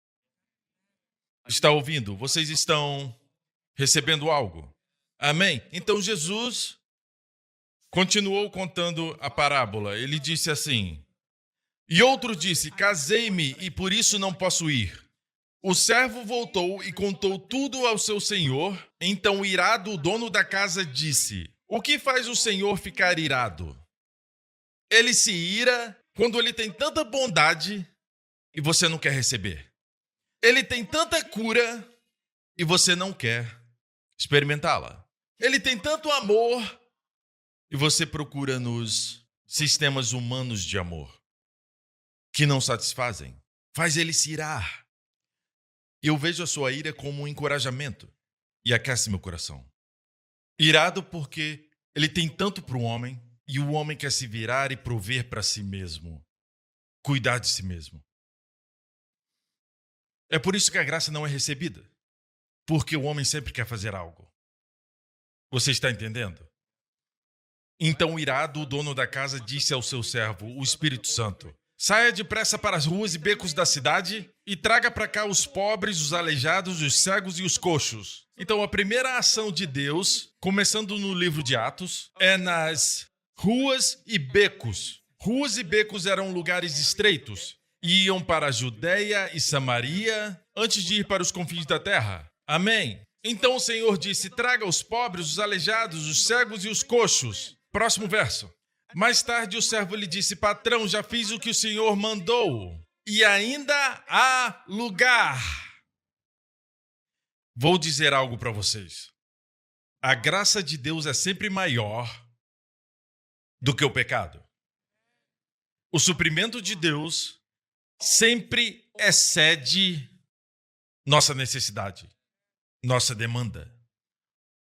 Está ouvindo? Vocês estão recebendo algo? Amém? Então Jesus continuou contando a parábola. Ele disse assim: e outro disse, casei-me e por isso não posso ir. O servo voltou e contou tudo ao seu senhor. Então, irado, o dono da casa disse: o que faz o senhor ficar irado? Ele se ira quando ele tem tanta bondade e você não quer receber. Ele tem tanta cura e você não quer experimentá-la. Ele tem tanto amor e você procura nos sistemas humanos de amor que não satisfazem. Faz ele se irar. Eu vejo a sua ira como um encorajamento e aquece meu coração. Irado porque ele tem tanto para o homem e o homem quer se virar e prover para si mesmo, cuidar de si mesmo. É por isso que a graça não é recebida, porque o homem sempre quer fazer algo. Você está entendendo? Então, irado, o dono da casa disse ao seu servo, o Espírito Santo: saia depressa para as ruas e becos da cidade e traga para cá os pobres, os aleijados, os cegos e os coxos. Então, a primeira ação de Deus, começando no livro de Atos, é nas ruas e becos. Ruas e becos eram lugares estreitos. Iam para a Judeia e Samaria antes de ir para os confins da terra. Amém? Então o Senhor disse: traga os pobres, os aleijados, os cegos e os coxos. Próximo verso. Mais tarde o servo lhe disse: patrão, já fiz o que o Senhor mandou e ainda há lugar. Vou dizer algo para vocês. A graça de Deus é sempre maior do que o pecado. O suprimento de Deus sempre excede nossa necessidade, nossa demanda.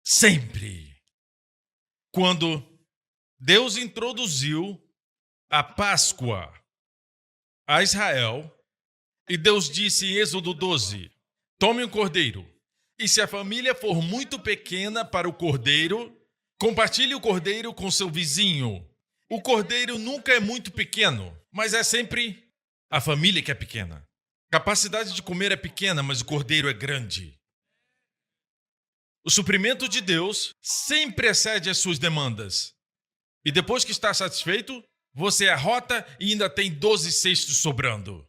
Sempre. Quando Deus introduziu a Páscoa a Israel, e Deus disse em Êxodo 12, tome um cordeiro, e se a família for muito pequena para o cordeiro, compartilhe o cordeiro com seu vizinho. O cordeiro nunca é muito pequeno, mas é sempre a família que é pequena. Capacidade de comer é pequena, mas o cordeiro é grande. O suprimento de Deus sempre excede as suas demandas. E depois que está satisfeito, você arrota e ainda tem 12 cestos sobrando.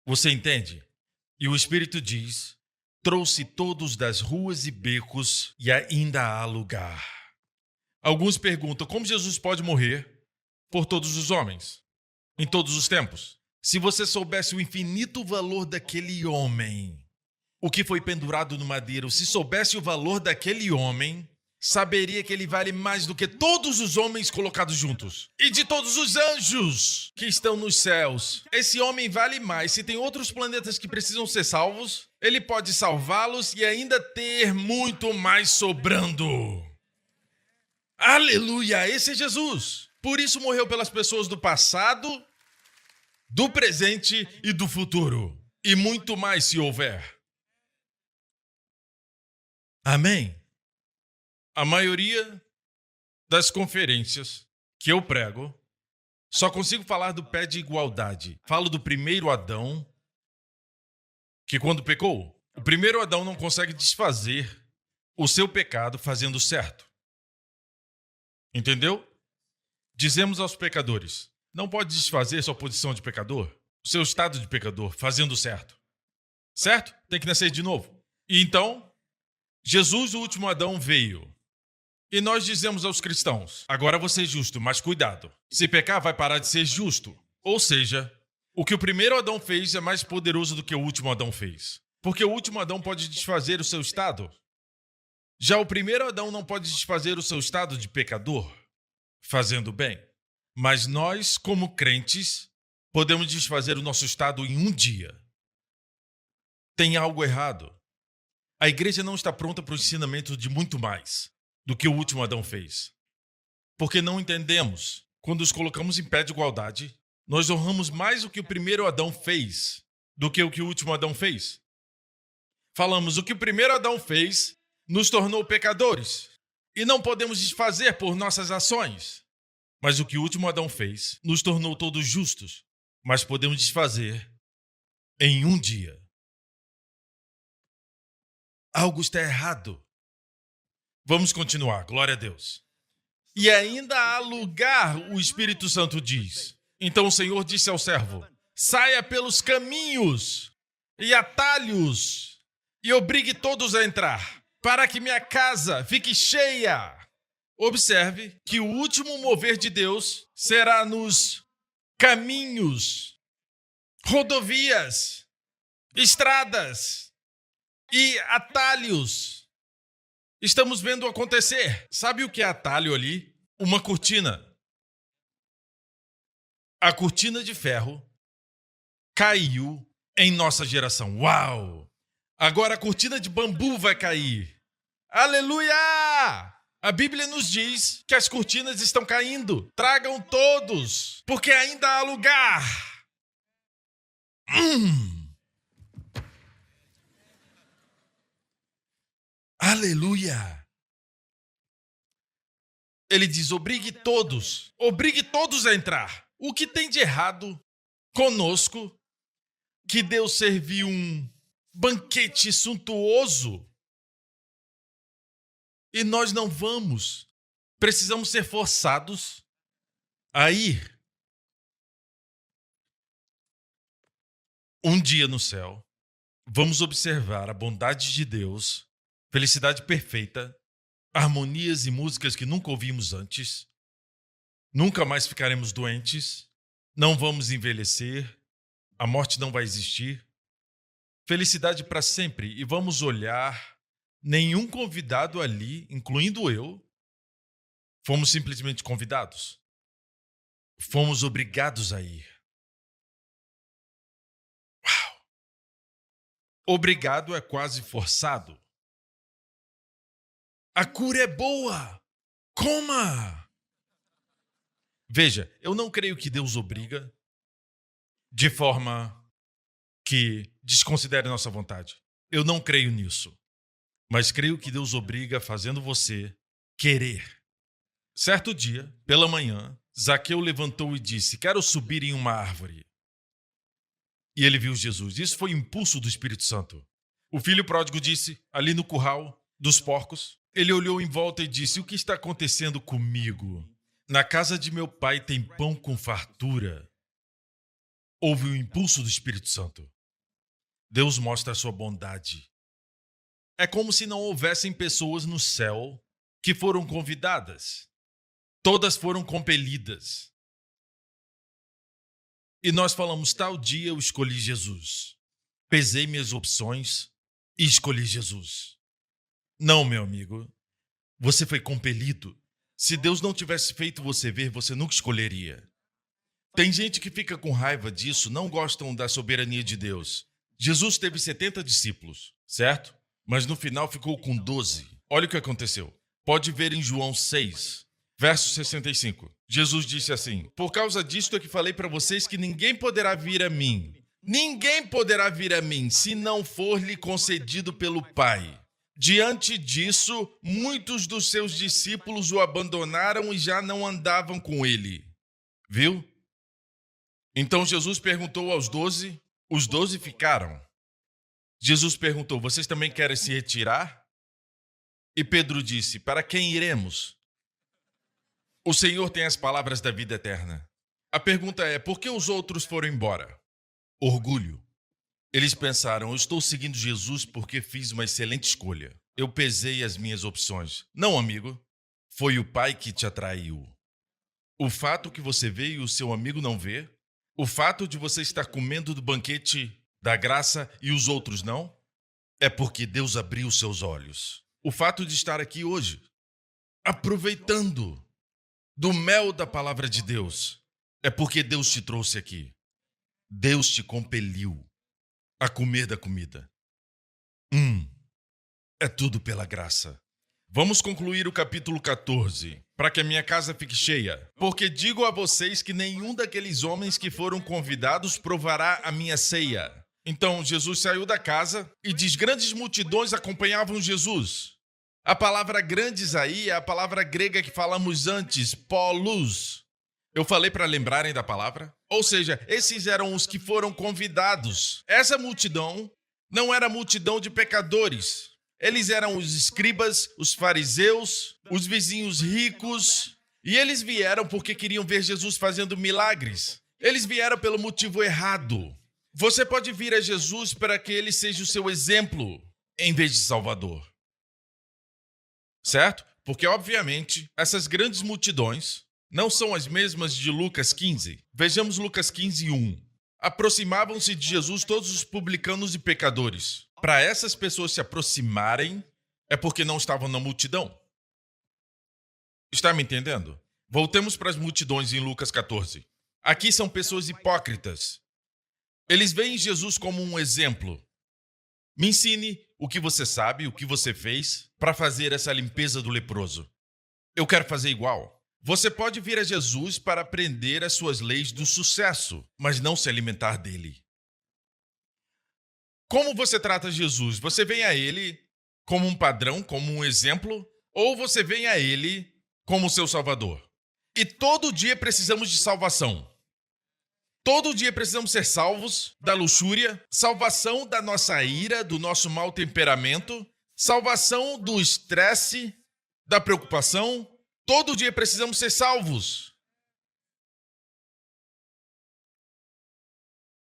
Você entende? E o Espírito diz, trouxe todos das ruas e becos e ainda há lugar. Alguns perguntam, como Jesus pode morrer por todos os homens, em todos os tempos? Se você soubesse o infinito valor daquele homem, o que foi pendurado no madeiro, se soubesse o valor daquele homem, saberia que ele vale mais do que todos os homens colocados juntos. E de todos os anjos que estão nos céus. Esse homem vale mais. Se tem outros planetas que precisam ser salvos, ele pode salvá-los e ainda ter muito mais sobrando. Aleluia! Esse é Jesus. Por isso morreu pelas pessoas do passado, do presente e do futuro. E muito mais se houver. Amém? A maioria das conferências que eu prego, só consigo falar do pé de igualdade. Falo do primeiro Adão, que quando pecou, o primeiro Adão não consegue desfazer o seu pecado fazendo certo. Entendeu? Dizemos aos pecadores, não pode desfazer sua posição de pecador, o seu estado de pecador, fazendo certo. Certo? Tem que nascer de novo. E então, Jesus, o último Adão, veio. E nós dizemos aos cristãos, agora você é justo, mas cuidado. Se pecar, vai parar de ser justo. Ou seja, o que o primeiro Adão fez é mais poderoso do que o último Adão fez. Porque o último Adão pode desfazer o seu estado. Já o primeiro Adão não pode desfazer o seu estado de pecador, fazendo bem. Mas nós, como crentes, podemos desfazer o nosso estado em um dia. Tem algo errado. A igreja não está pronta para o ensinamento de muito mais do que o último Adão fez. Porque não entendemos. Quando os colocamos em pé de igualdade, nós honramos mais o que o primeiro Adão fez do que o último Adão fez. Falamos, o que o primeiro Adão fez nos tornou pecadores. E não podemos desfazer por nossas ações. Mas o que o último Adão fez nos tornou todos justos. Mas podemos desfazer em um dia. Algo está errado. Vamos continuar, glória a Deus. E ainda há lugar, o Espírito Santo diz. Então o Senhor disse ao servo, saia pelos caminhos e atalhos e obrigue todos a entrar, para que minha casa fique cheia. Observe que o último mover de Deus será nos caminhos, rodovias, estradas e atalhos. Estamos vendo acontecer. Sabe o que é atalho ali? Uma cortina. A cortina de ferro caiu em nossa geração. Uau! Agora a cortina de bambu vai cair. Aleluia! A Bíblia nos diz que as cortinas estão caindo. Tragam todos, porque ainda há lugar. Aleluia! Ele diz, obrigue todos a entrar. O que tem de errado conosco que Deus serviu um banquete suntuoso e nós não vamos? Precisamos ser forçados a ir. Um dia no céu, vamos observar a bondade de Deus, felicidade perfeita, harmonias e músicas que nunca ouvimos antes. Nunca mais ficaremos doentes. Não vamos envelhecer. A morte não vai existir. Felicidade para sempre. E vamos olhar. Nenhum convidado ali, incluindo eu, fomos simplesmente convidados. Fomos obrigados a ir. Uau! Obrigado é quase forçado. A cura é boa. Coma! Veja, eu não creio que Deus obriga de forma que desconsidere nossa vontade. Eu não creio nisso. Mas creio que Deus obriga fazendo você querer. Certo dia, pela manhã, Zaqueu levantou e disse, quero subir em uma árvore. E ele viu Jesus. Isso foi impulso do Espírito Santo. O filho pródigo disse, ali no curral dos porcos. Ele olhou em volta e disse: o que está acontecendo comigo? Na casa de meu pai tem pão com fartura. Houve o impulso do Espírito Santo. Deus mostra a sua bondade. É como se não houvessem pessoas no céu que foram convidadas. Todas foram compelidas. E nós falamos: tal dia eu escolhi Jesus. Pesei minhas opções e escolhi Jesus. Não, meu amigo. Você foi compelido. Se Deus não tivesse feito você ver, você nunca escolheria. Tem gente que fica com raiva disso, não gostam da soberania de Deus. Jesus teve 70 discípulos, certo? Mas no final ficou com 12. Olha o que aconteceu. Pode ver em João 6, verso 65. Jesus disse assim: por causa disto é que falei para vocês que ninguém poderá vir a mim. Ninguém poderá vir a mim se não for lhe concedido pelo Pai. Diante disso, muitos dos seus discípulos o abandonaram e já não andavam com ele. Viu? Então Jesus perguntou aos 12, os 12 ficaram. Jesus perguntou: vocês também querem se retirar? E Pedro disse: para quem iremos? O Senhor tem as palavras da vida eterna. A pergunta é: por que os outros foram embora? Orgulho. Eles pensaram: eu estou seguindo Jesus porque fiz uma excelente escolha. Eu pesei as minhas opções. Não, amigo. Foi o Pai que te atraiu. O fato que você vê e o seu amigo não vê, o fato de você estar comendo do banquete da graça e os outros não, é porque Deus abriu seus olhos. O fato de estar aqui hoje, aproveitando do mel da palavra de Deus, é porque Deus te trouxe aqui. Deus te compeliu a comer da comida. É tudo pela graça. Vamos concluir o capítulo 14, para que a minha casa fique cheia. Porque digo a vocês que nenhum daqueles homens que foram convidados provará a minha ceia. Então Jesus saiu da casa e diz: grandes multidões acompanhavam Jesus. A palavra grandes aí é a palavra grega que falamos antes, polos. Eu falei para lembrarem da palavra? Ou seja, esses eram os que foram convidados. Essa multidão não era multidão de pecadores. Eles eram os escribas, os fariseus, os vizinhos ricos. E eles vieram porque queriam ver Jesus fazendo milagres. Eles vieram pelo motivo errado. Você pode vir a Jesus para que ele seja o seu exemplo, em vez de Salvador. Certo? Porque, obviamente, essas grandes multidões não são as mesmas de Lucas 15. Vejamos Lucas 15, 1. Aproximavam-se de Jesus todos os publicanos e pecadores. Para essas pessoas se aproximarem, é porque não estavam na multidão. Está me entendendo? Voltemos para as multidões em Lucas 14. Aqui são pessoas hipócritas. Eles veem Jesus como um exemplo. Me ensine o que você sabe, o que você fez para fazer essa limpeza do leproso. Eu quero fazer igual. Você pode vir a Jesus para aprender as suas leis do sucesso, mas não se alimentar dele. Como você trata Jesus? Você vem a ele como um padrão, como um exemplo, ou você vem a ele como seu salvador? E todo dia precisamos de salvação. Todo dia precisamos ser salvos da luxúria, salvação da nossa ira, do nosso mau temperamento, salvação do estresse, da preocupação. Todo dia precisamos ser salvos.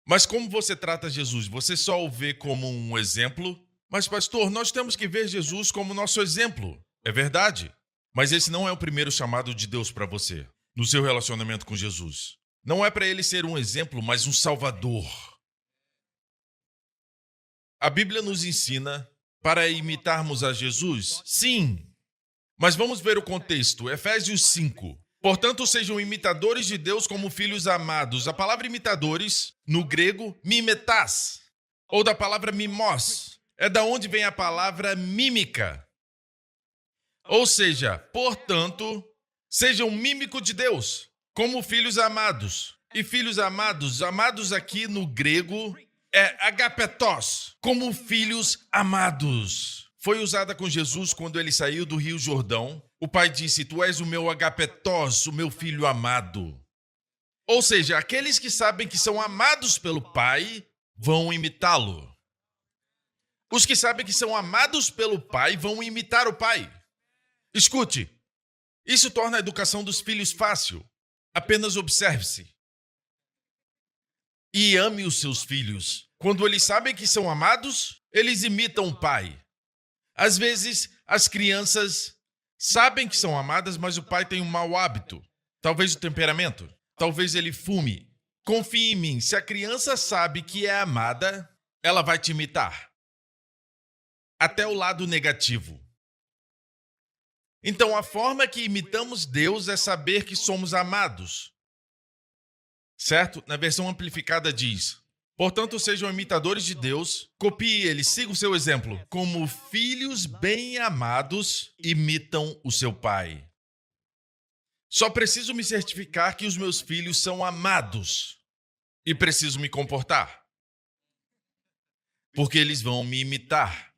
Mas como você trata Jesus? Você só o vê como um exemplo? Mas, pastor, nós temos que ver Jesus como nosso exemplo. É verdade. Mas esse não é o primeiro chamado de Deus para você, no seu relacionamento com Jesus. Não é para ele ser um exemplo, mas um salvador. A Bíblia nos ensina para imitarmos a Jesus? Sim. Mas vamos ver o contexto. Efésios 5. Portanto, sejam imitadores de Deus como filhos amados. A palavra imitadores, no grego, mimetas, ou da palavra mimos, é da onde vem a palavra mímica. Ou seja, portanto, sejam mímico de Deus, como filhos amados. E filhos amados, amados aqui no grego, é agapetos, como filhos amados. Foi usada com Jesus quando ele saiu do Rio Jordão. O pai disse: tu és o meu agapetos, o meu filho amado. Ou seja, aqueles que sabem que são amados pelo pai vão imitá-lo. Os que sabem que são amados pelo Pai vão imitar o Pai. Escute, isso torna a educação dos filhos fácil. Apenas observe-se. E ame os seus filhos. Quando eles sabem que são amados, eles imitam o Pai. Às vezes, as crianças sabem que são amadas, mas o pai tem um mau hábito. Talvez o temperamento. Talvez ele fume. Confie em mim, se a criança sabe que é amada, ela vai te imitar. Até o lado negativo. Então, a forma que imitamos Deus é saber que somos amados. Certo? Na versão amplificada diz: portanto, sejam imitadores de Deus, copie ele, siga o seu exemplo. Como filhos bem amados, imitam o seu pai. Só preciso me certificar que os meus filhos são amados. E preciso me comportar. Porque eles vão me imitar.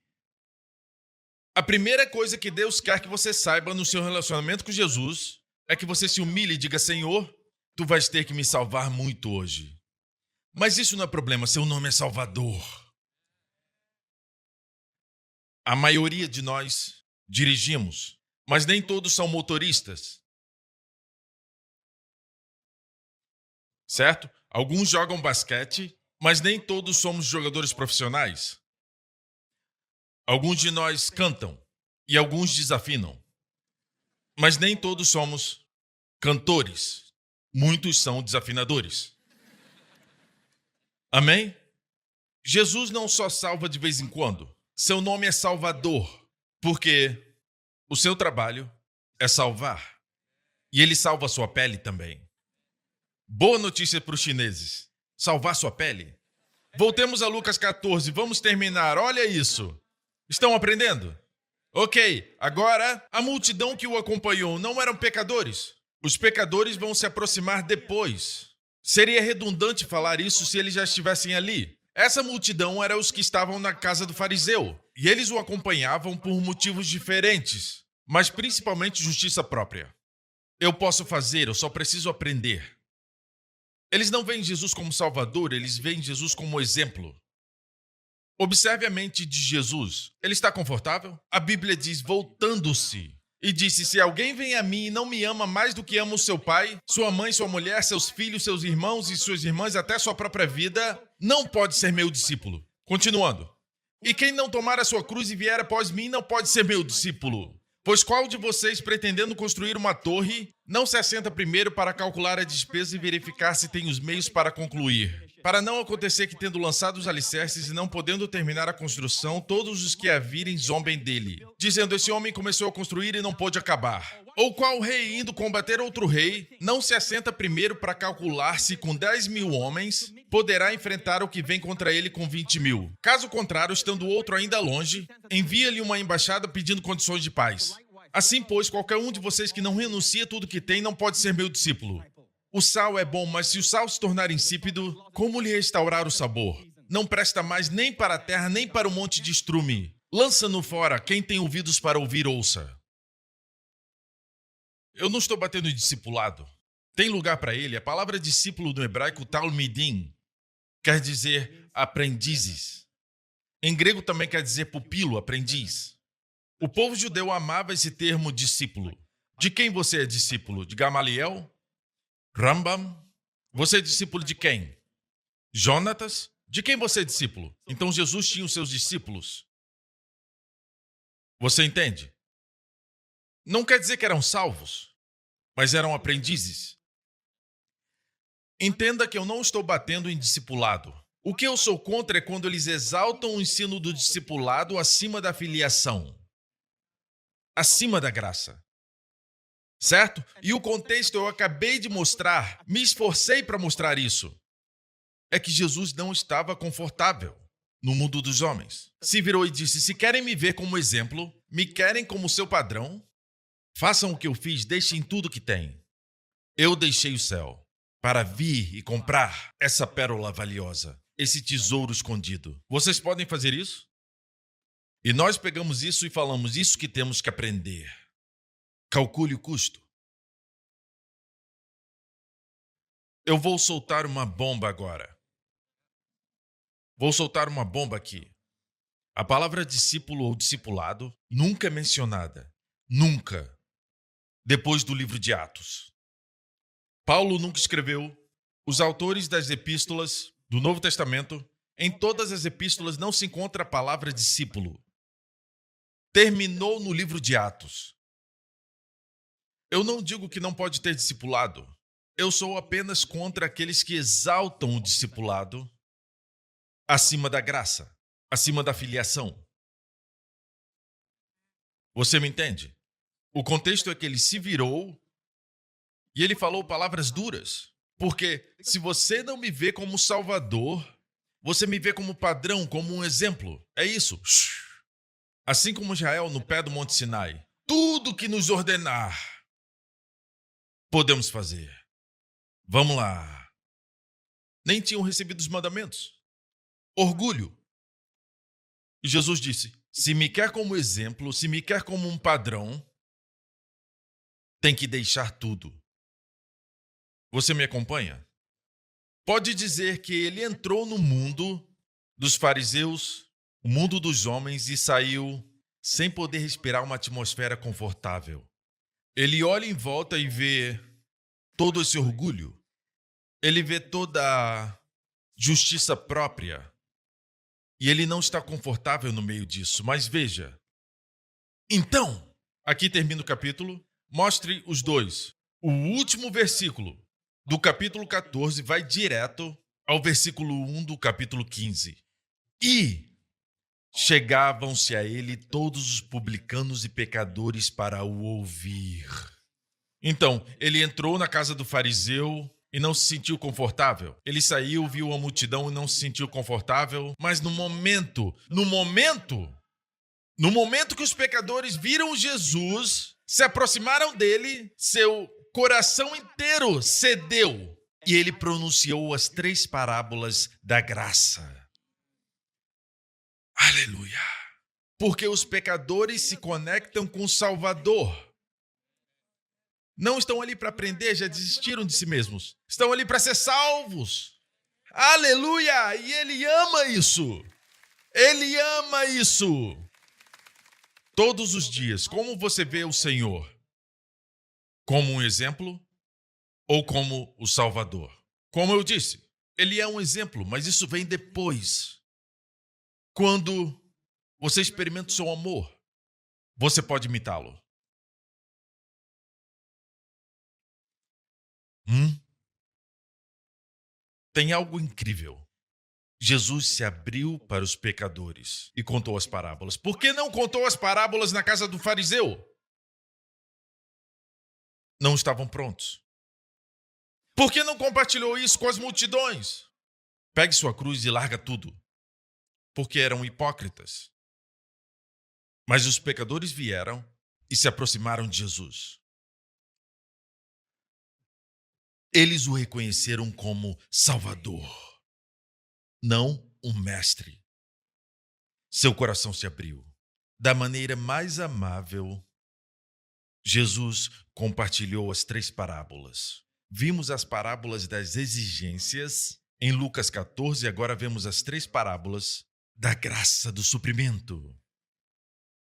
A primeira coisa que Deus quer que você saiba no seu relacionamento com Jesus é que você se humilhe e diga: Senhor, tu vais ter que me salvar muito hoje. Mas isso não é problema, seu nome é Salvador. A maioria de nós dirigimos, mas nem todos são motoristas. Certo? Alguns jogam basquete, mas nem todos somos jogadores profissionais. Alguns de nós cantam e alguns desafinam. Mas nem todos somos cantores. Muitos são desafinadores. Amém? Jesus não só salva de vez em quando. Seu nome é Salvador, porque o seu trabalho é salvar. E ele salva a sua pele também. Boa notícia para os chineses. Salvar sua pele. Voltemos a Lucas 14. Vamos terminar. Olha isso. Estão aprendendo? Ok, agora a multidão que o acompanhou não eram pecadores. Os pecadores vão se aproximar depois. Seria redundante falar isso se eles já estivessem ali. Essa multidão era os que estavam na casa do fariseu. E eles o acompanhavam por motivos diferentes, mas principalmente justiça própria. Eu posso fazer, eu só preciso aprender. Eles não veem Jesus como Salvador, eles veem Jesus como exemplo. Observe a mente de Jesus. Ele está confortável? A Bíblia diz, voltando-se. E disse, se alguém vem a mim e não me ama mais do que ama o seu pai, sua mãe, sua mulher, seus filhos, seus irmãos e suas irmãs, até sua própria vida, não pode ser meu discípulo. Continuando. E quem não tomar a sua cruz e vier após mim, não pode ser meu discípulo. Pois qual de vocês, pretendendo construir uma torre, não se assenta primeiro para calcular a despesa e verificar se tem os meios para concluir? Para não acontecer que, tendo lançado os alicerces e não podendo terminar a construção, todos os que a virem zombem dele, dizendo, esse homem começou a construir e não pôde acabar. Ou qual rei, indo combater outro rei, não se assenta primeiro para calcular se com 10.000 homens poderá enfrentar o que vem contra ele com 20.000. Caso contrário, estando outro ainda longe, envia-lhe uma embaixada pedindo condições de paz. Assim, pois, qualquer um de vocês que não renuncia tudo que tem não pode ser meu discípulo. O sal é bom, mas se o sal se tornar insípido, como lhe restaurar o sabor? Não presta mais nem para a terra, nem para o monte de estrume. Lança-no fora, quem tem ouvidos para ouvir, ouça. Eu não estou batendo em discipulado. Tem lugar para ele. A palavra discípulo no hebraico, talmidim, quer dizer aprendizes. Em grego também quer dizer pupilo, aprendiz. O povo judeu amava esse termo discípulo. De quem você é discípulo? De Gamaliel? Rambam? Você é discípulo de quem? Jonatas? De quem você é discípulo? Então Jesus tinha os seus discípulos. Você entende? Não quer dizer que eram salvos, mas eram aprendizes. Entenda que eu não estou batendo em discipulado. O que eu sou contra é quando eles exaltam o ensino do discipulado acima da filiação, acima da graça. Certo? E o contexto eu acabei de mostrar, me esforcei para mostrar isso. É que Jesus não estava confortável no mundo dos homens. Se virou e disse, se querem me ver como exemplo, me querem como seu padrão, façam o que eu fiz, deixem tudo que têm. Eu deixei o céu para vir e comprar essa pérola valiosa, esse tesouro escondido. Vocês podem fazer isso? E nós pegamos isso e falamos, isso que temos que aprender. Calcule o custo. Eu vou soltar uma bomba agora. Vou soltar uma bomba aqui. A palavra discípulo ou discipulado nunca é mencionada. Nunca. Depois do livro de Atos. Paulo nunca escreveu. Os autores das epístolas do Novo Testamento, em todas as epístolas não se encontra a palavra discípulo. Terminou no livro de Atos. Eu não digo que não pode ter discipulado. Eu sou apenas contra aqueles que exaltam o discipulado acima da graça, acima da filiação. Você me entende? O contexto é que ele se virou e ele falou palavras duras. Porque se você não me vê como Salvador, você me vê como padrão, como um exemplo. É isso. Assim como Israel no pé do Monte Sinai. Tudo que nos ordenar, podemos fazer. Vamos lá. Nem tinham recebido os mandamentos. Orgulho. E Jesus disse, se me quer como exemplo, se me quer como um padrão, tem que deixar tudo. Você me acompanha? Pode dizer que ele entrou no mundo dos fariseus, o mundo dos homens, e saiu sem poder respirar uma atmosfera confortável. Ele olha em volta e vê todo esse orgulho. Ele vê toda a justiça própria. E ele não está confortável no meio disso. Mas veja. Então, aqui termina o capítulo. Mostre os dois. O último versículo do capítulo 14 vai direto ao versículo 1 do capítulo 15. E chegavam-se a ele todos os publicanos e pecadores para o ouvir. Então, ele entrou na casa do fariseu e não se sentiu confortável. Ele saiu, viu a multidão e não se sentiu confortável. Mas no momento que os pecadores viram Jesus, se aproximaram dele, seu coração inteiro cedeu. E ele pronunciou as 3 parábolas da graça. Aleluia! Porque os pecadores se conectam com o Salvador. Não estão ali para aprender, já desistiram de si mesmos. Estão ali para ser salvos. Aleluia! E ele ama isso. Ele ama isso. Todos os dias, como você vê o Senhor? Como um exemplo ou como o Salvador? Como eu disse, ele é um exemplo, mas isso vem depois. Quando você experimenta o seu amor, você pode imitá-lo. Tem algo incrível. Jesus se abriu para os pecadores e contou as parábolas. Por que não contou as parábolas na casa do fariseu? Não estavam prontos. Por que não compartilhou isso com as multidões? Pegue sua cruz e larga tudo. Porque eram hipócritas. Mas os pecadores vieram e se aproximaram de Jesus. Eles o reconheceram como Salvador, não um mestre. Seu coração se abriu. Da maneira mais amável, Jesus compartilhou as 3 parábolas. Vimos as parábolas das exigências em Lucas 14, agora vemos as 3 parábolas da graça do suprimento.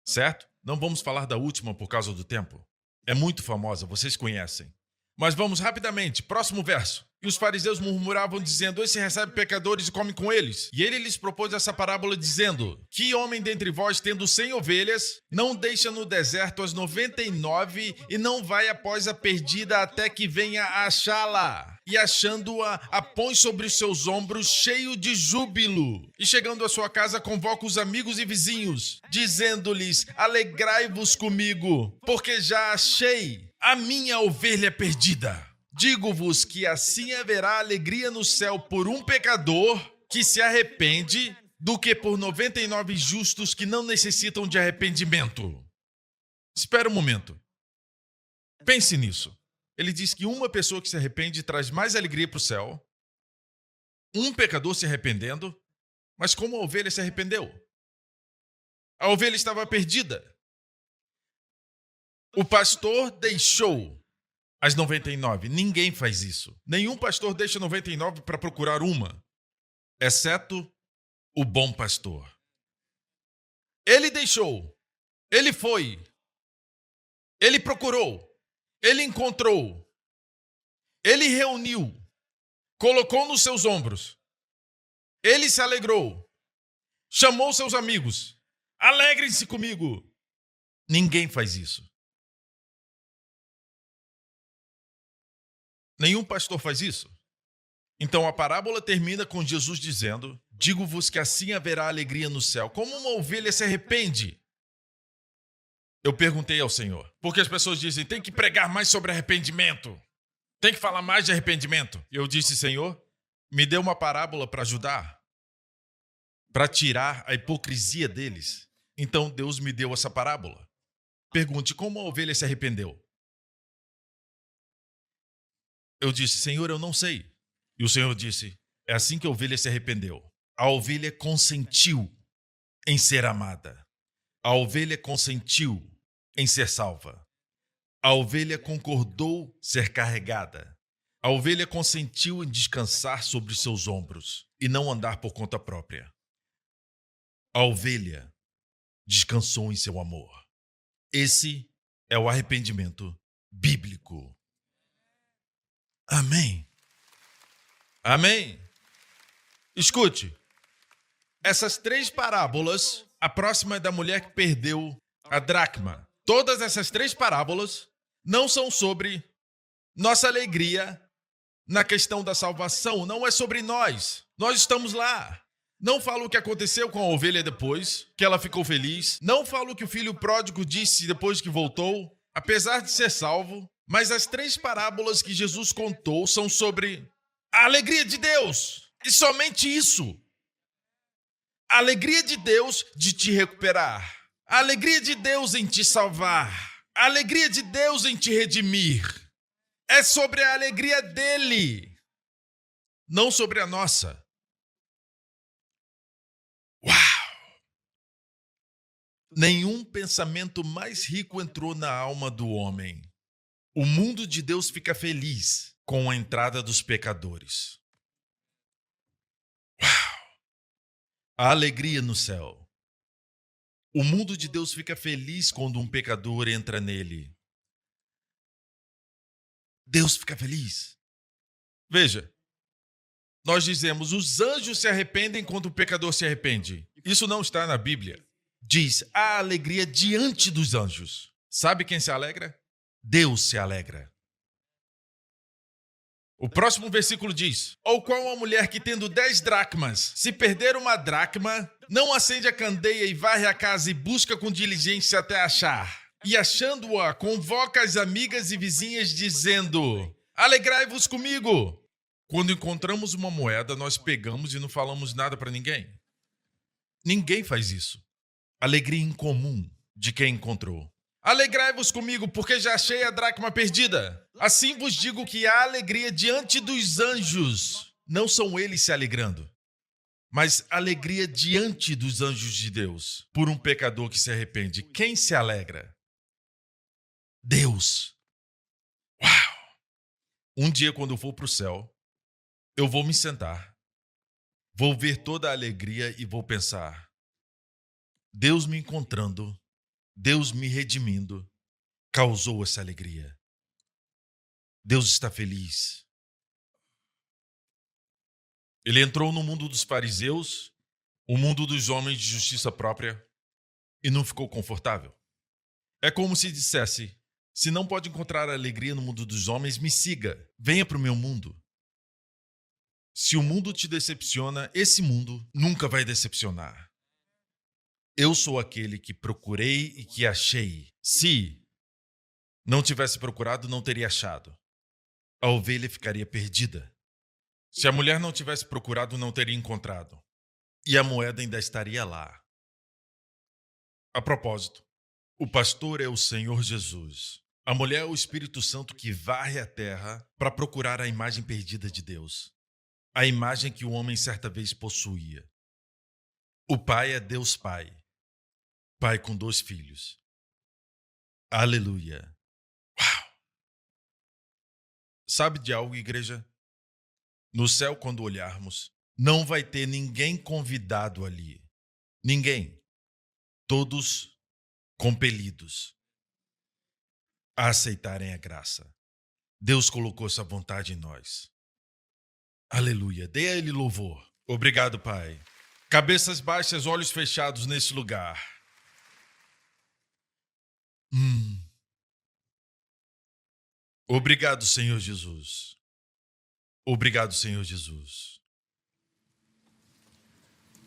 Certo? Não vamos falar da última por causa do tempo. É muito famosa, vocês conhecem. Mas vamos rapidamente, próximo verso. E os fariseus murmuravam dizendo, esse recebe pecadores e come com eles. E ele lhes propôs essa parábola dizendo, que homem dentre vós, tendo 100 ovelhas, não deixa no deserto as 99 e não vai após a perdida até que venha a achá-la. E achando-a, a põe sobre os seus ombros, cheio de júbilo. E chegando à sua casa, convoca os amigos e vizinhos, dizendo-lhes, alegrai-vos comigo, porque já achei a minha ovelha perdida. Digo-vos que assim haverá alegria no céu por um pecador que se arrepende do que por 99 justos que não necessitam de arrependimento. Espera um momento. Pense nisso. Ele diz que uma pessoa que se arrepende traz mais alegria para o céu. Um pecador se arrependendo, mas como a ovelha se arrependeu? A ovelha estava perdida. O pastor deixou as 99. Ninguém faz isso. Nenhum pastor deixa 99 para procurar uma, exceto o bom pastor. Ele deixou, ele foi, ele procurou, ele encontrou, ele reuniu, colocou nos seus ombros, ele se alegrou, chamou seus amigos. Alegrem-se comigo. Ninguém faz isso. Nenhum pastor faz isso. Então a parábola termina com Jesus dizendo: digo-vos que assim haverá alegria no céu, como uma ovelha se arrepende. Eu perguntei ao Senhor, porque as pessoas dizem, tem que pregar mais sobre arrependimento, tem que falar mais de arrependimento. Eu disse, Senhor, me dê uma parábola para ajudar, para tirar a hipocrisia deles. Então Deus me deu essa parábola. Pergunte, como a ovelha se arrependeu? Eu disse, Senhor, eu não sei. E o Senhor disse, é assim que a ovelha se arrependeu. A ovelha consentiu em ser amada. A ovelha consentiu em ser salva. A ovelha concordou ser carregada. A ovelha consentiu em descansar sobre seus ombros e não andar por conta própria. A ovelha descansou em seu amor. Esse é o arrependimento bíblico. Amém. Amém. Escute, essas 3 parábolas, a próxima é da mulher que perdeu a dracma. Todas essas 3 parábolas não são sobre nossa alegria na questão da salvação, não é sobre nós. Nós estamos lá. Não fala o que aconteceu com a ovelha depois, que ela ficou feliz. Não fala o que o filho pródigo disse depois que voltou, apesar de ser salvo. Mas as 3 parábolas que Jesus contou são sobre a alegria de Deus. E somente isso. A alegria de Deus de te recuperar. A alegria de Deus em te salvar. A alegria de Deus em te redimir. É sobre a alegria dele, não sobre a nossa. Uau! Nenhum pensamento mais rico entrou na alma do homem. O mundo de Deus fica feliz com a entrada dos pecadores. Uau! A alegria no céu. O mundo de Deus fica feliz quando um pecador entra nele. Deus fica feliz. Veja, nós dizemos, os anjos se arrependem quando o pecador se arrepende. Isso não está na Bíblia. Diz, há alegria diante dos anjos. Sabe quem se alegra? Deus se alegra. O próximo versículo diz, ou qual a mulher que tendo 10 dracmas, se perder uma dracma, não acende a candeia e varre a casa e busca com diligência até achar. E achando-a, convoca as amigas e vizinhas dizendo, alegrai-vos comigo. Quando encontramos uma moeda, nós pegamos e não falamos nada para ninguém. Ninguém faz isso. Alegria incomum de quem encontrou. Alegrai-vos comigo, porque já achei a dracma perdida. Assim vos digo que há alegria diante dos anjos. Não são eles se alegrando, mas alegria diante dos anjos de Deus por um pecador que se arrepende. Quem se alegra? Deus. Uau! Um dia, quando eu for para o céu, eu vou me sentar, vou ver toda a alegria e vou pensar, Deus me encontrando, Deus me redimindo, causou essa alegria. Deus está feliz. Ele entrou no mundo dos fariseus, o mundo dos homens de justiça própria, e não ficou confortável. É como se dissesse, se não pode encontrar alegria no mundo dos homens, me siga, venha para o meu mundo. Se o mundo te decepciona, esse mundo nunca vai decepcionar. Eu sou aquele que procurei e que achei. Se não tivesse procurado, não teria achado. A ovelha ficaria perdida. Se a mulher não tivesse procurado, não teria encontrado. E a moeda ainda estaria lá. A propósito, o pastor é o Senhor Jesus. A mulher é o Espírito Santo que varre a terra para procurar a imagem perdida de Deus. A imagem que o homem certa vez possuía. O pai é Deus Pai. Pai com 2 filhos. Aleluia. Uau! Sabe de algo, igreja? No céu, quando olharmos, não vai ter ninguém convidado ali. Ninguém. todos compelidos a aceitarem a graça. Deus colocou essa vontade em nós. Aleluia. Dê a Ele louvor. Obrigado, Pai. Cabeças baixas, olhos fechados nesse lugar. Obrigado, Senhor Jesus. Obrigado, Senhor Jesus.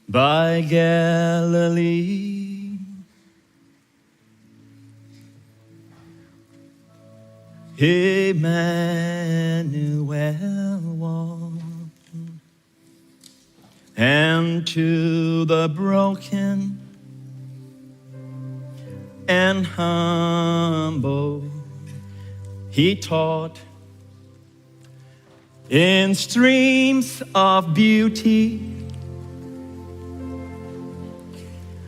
By Galilee, Emmanuel walked, and to the broken and humble he taught. In streams of beauty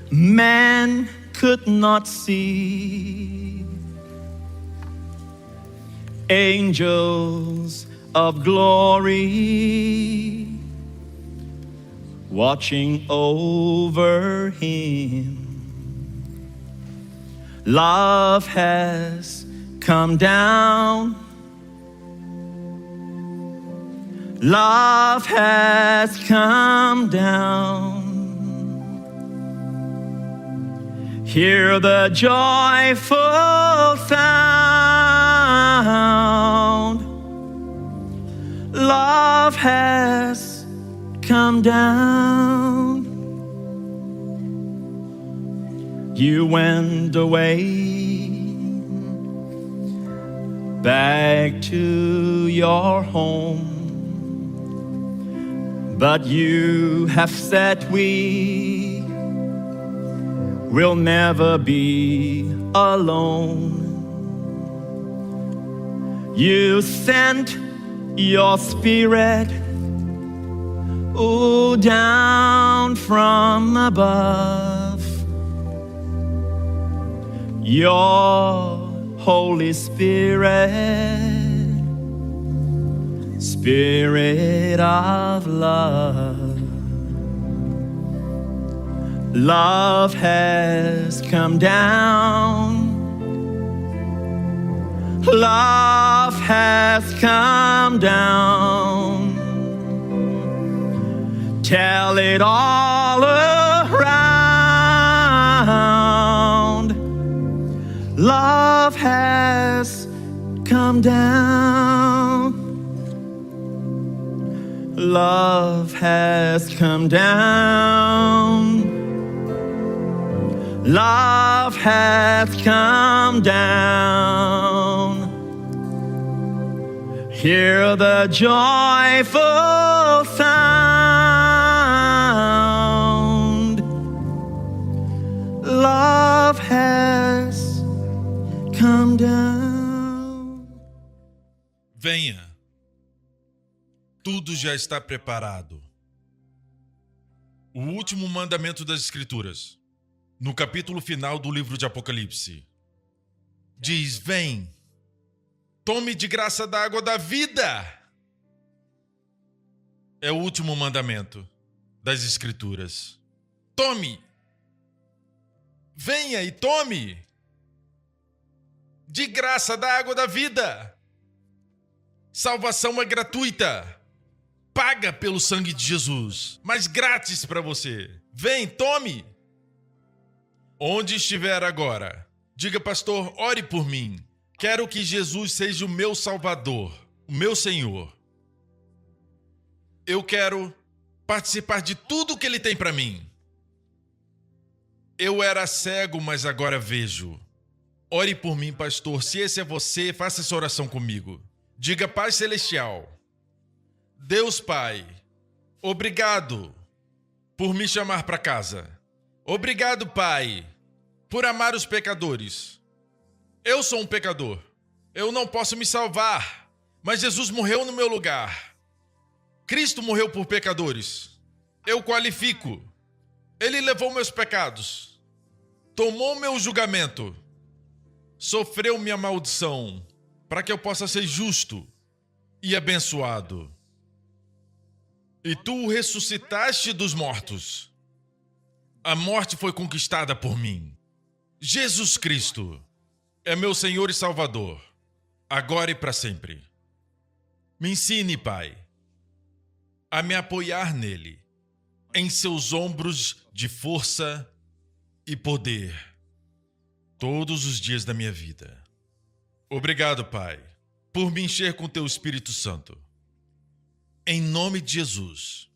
man could not see, angels of glory watching over him. Love has come down. Love has come down. Hear the joyful sound. Love has come down. You went away back to your home, but you have said we will never be alone. You sent your spirit, oh, down from above. Your Holy Spirit, Spirit of love. Love has come down. Love has come down. Tell it all around. Love has come down. Love has come down. Love has come down. Hear the joyful sound. Love has come down. Venha. Tudo já está preparado. O último mandamento das Escrituras, no capítulo final do livro de Apocalipse, diz: vem, tome de graça da água da vida. É o último mandamento das Escrituras. Tome. Venha e tome de graça da água da vida. Salvação é gratuita. Paga pelo sangue de Jesus, mas grátis para você. Vem, tome. Onde estiver agora, diga: pastor, ore por mim. Quero que Jesus seja o meu Salvador, o meu Senhor. Eu quero participar de tudo que Ele tem para mim. Eu era cego, mas agora vejo. Ore por mim, pastor. Se esse é você, faça essa oração comigo. Diga: Pai Celestial, Deus Pai, obrigado por me chamar para casa. Obrigado, Pai, por amar os pecadores. Eu sou um pecador. Eu não posso me salvar, mas Jesus morreu no meu lugar. Cristo morreu por pecadores. Eu qualifico. Ele levou meus pecados, tomou meu julgamento, sofreu minha maldição, para que eu possa ser justo e abençoado. E tu o ressuscitaste dos mortos. A morte foi conquistada por mim. Jesus Cristo é meu Senhor e Salvador, agora e para sempre. Me ensine, Pai, a me apoiar nele, em seus ombros de força e poder, todos os dias da minha vida. Obrigado, Pai, por me encher com teu Espírito Santo. Em nome de Jesus.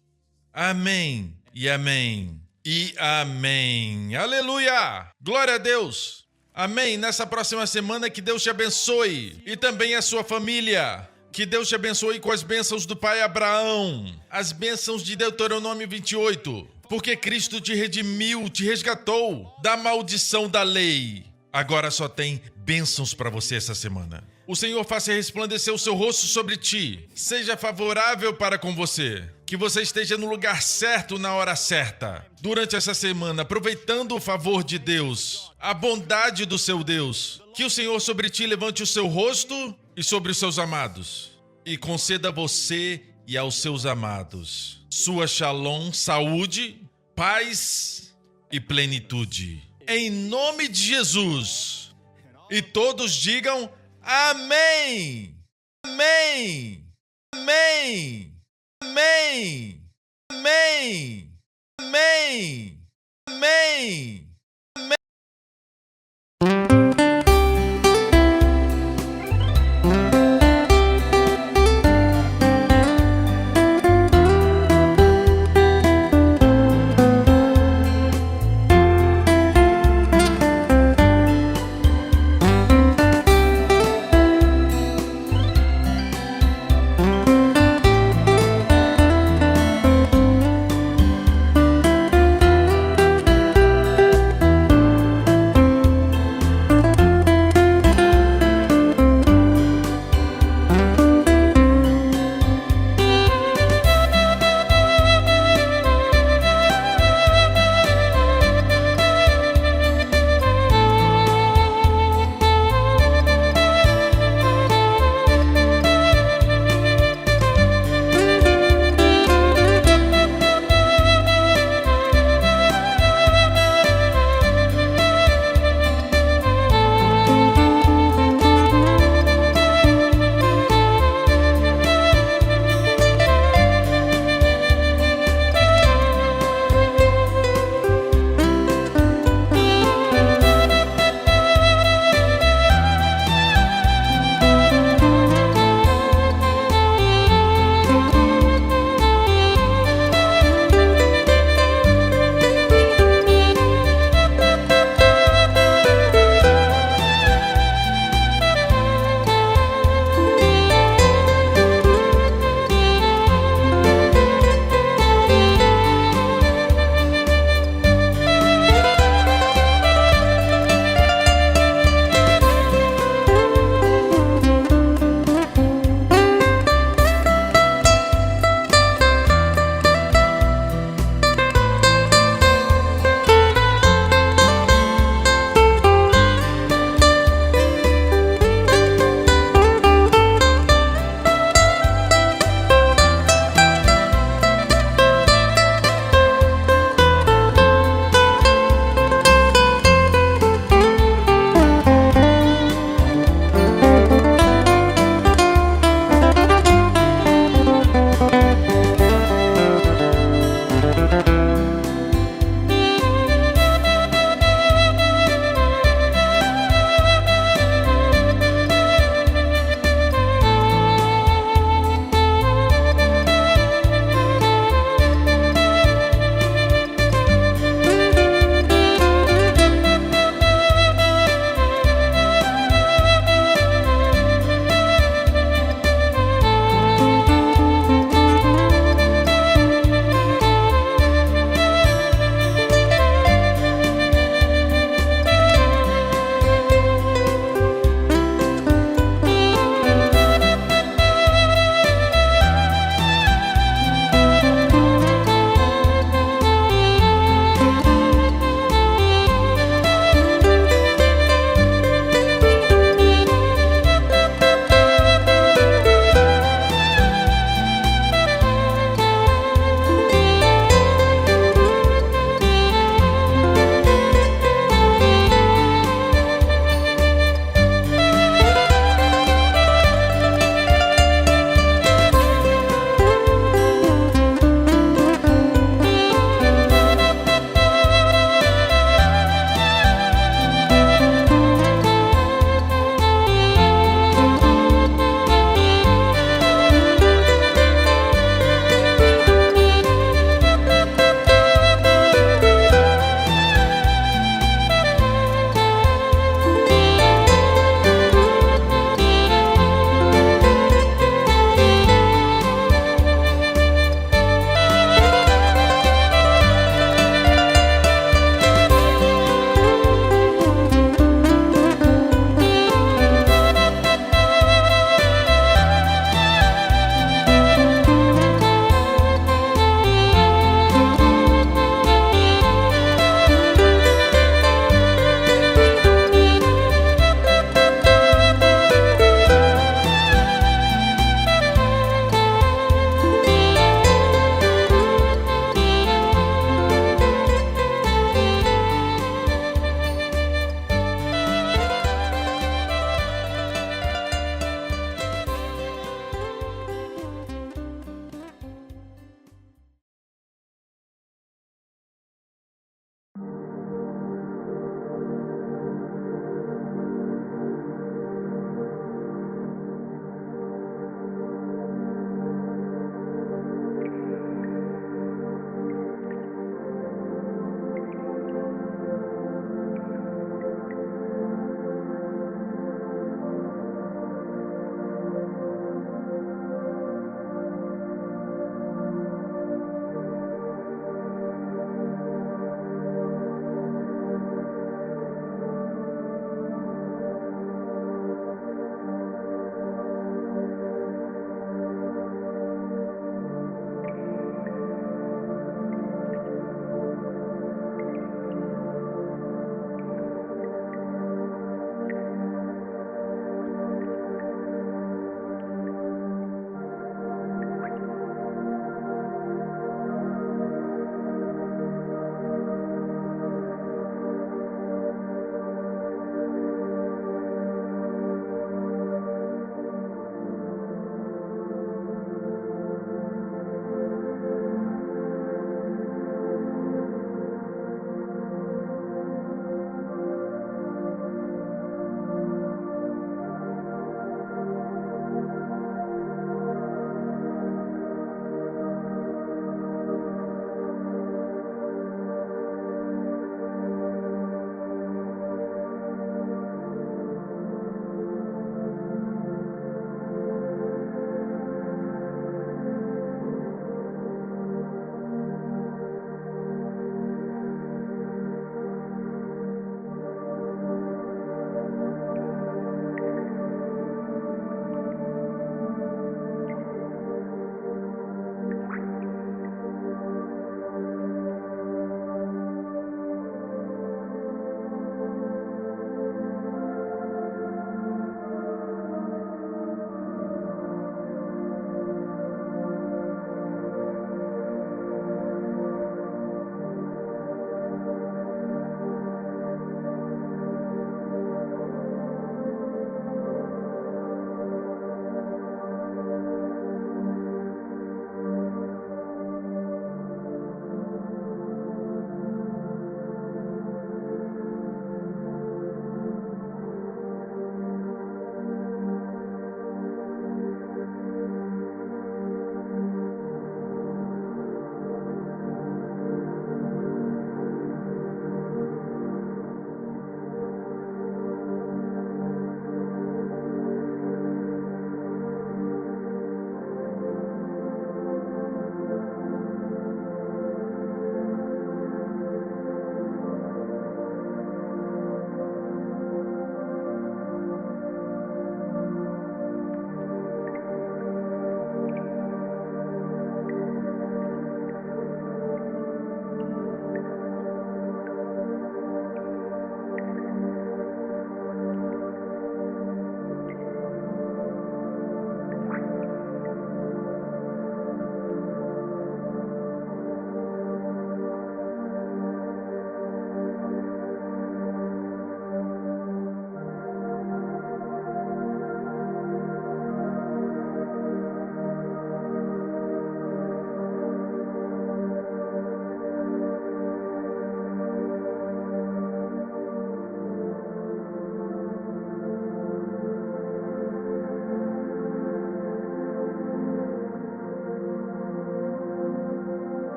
Amém e amém e amém. Aleluia! Glória a Deus! Amém. Nessa próxima semana, que Deus te abençoe e também a sua família. Que Deus te abençoe com as bênçãos do pai Abraão, as bênçãos de Deuteronômio 28, porque Cristo te redimiu, te resgatou da maldição da lei. Agora só tem bênçãos para você essa semana. O Senhor faça resplandecer o seu rosto sobre ti, seja favorável para com você, que você esteja no lugar certo na hora certa. Durante essa semana, aproveitando o favor de Deus, a bondade do seu Deus, que o Senhor sobre ti levante o seu rosto e sobre os seus amados, e conceda a você e aos seus amados sua shalom, saúde, paz e plenitude. Em nome de Jesus. E todos digam amém, amém, amém, amém, amém, amém, amém.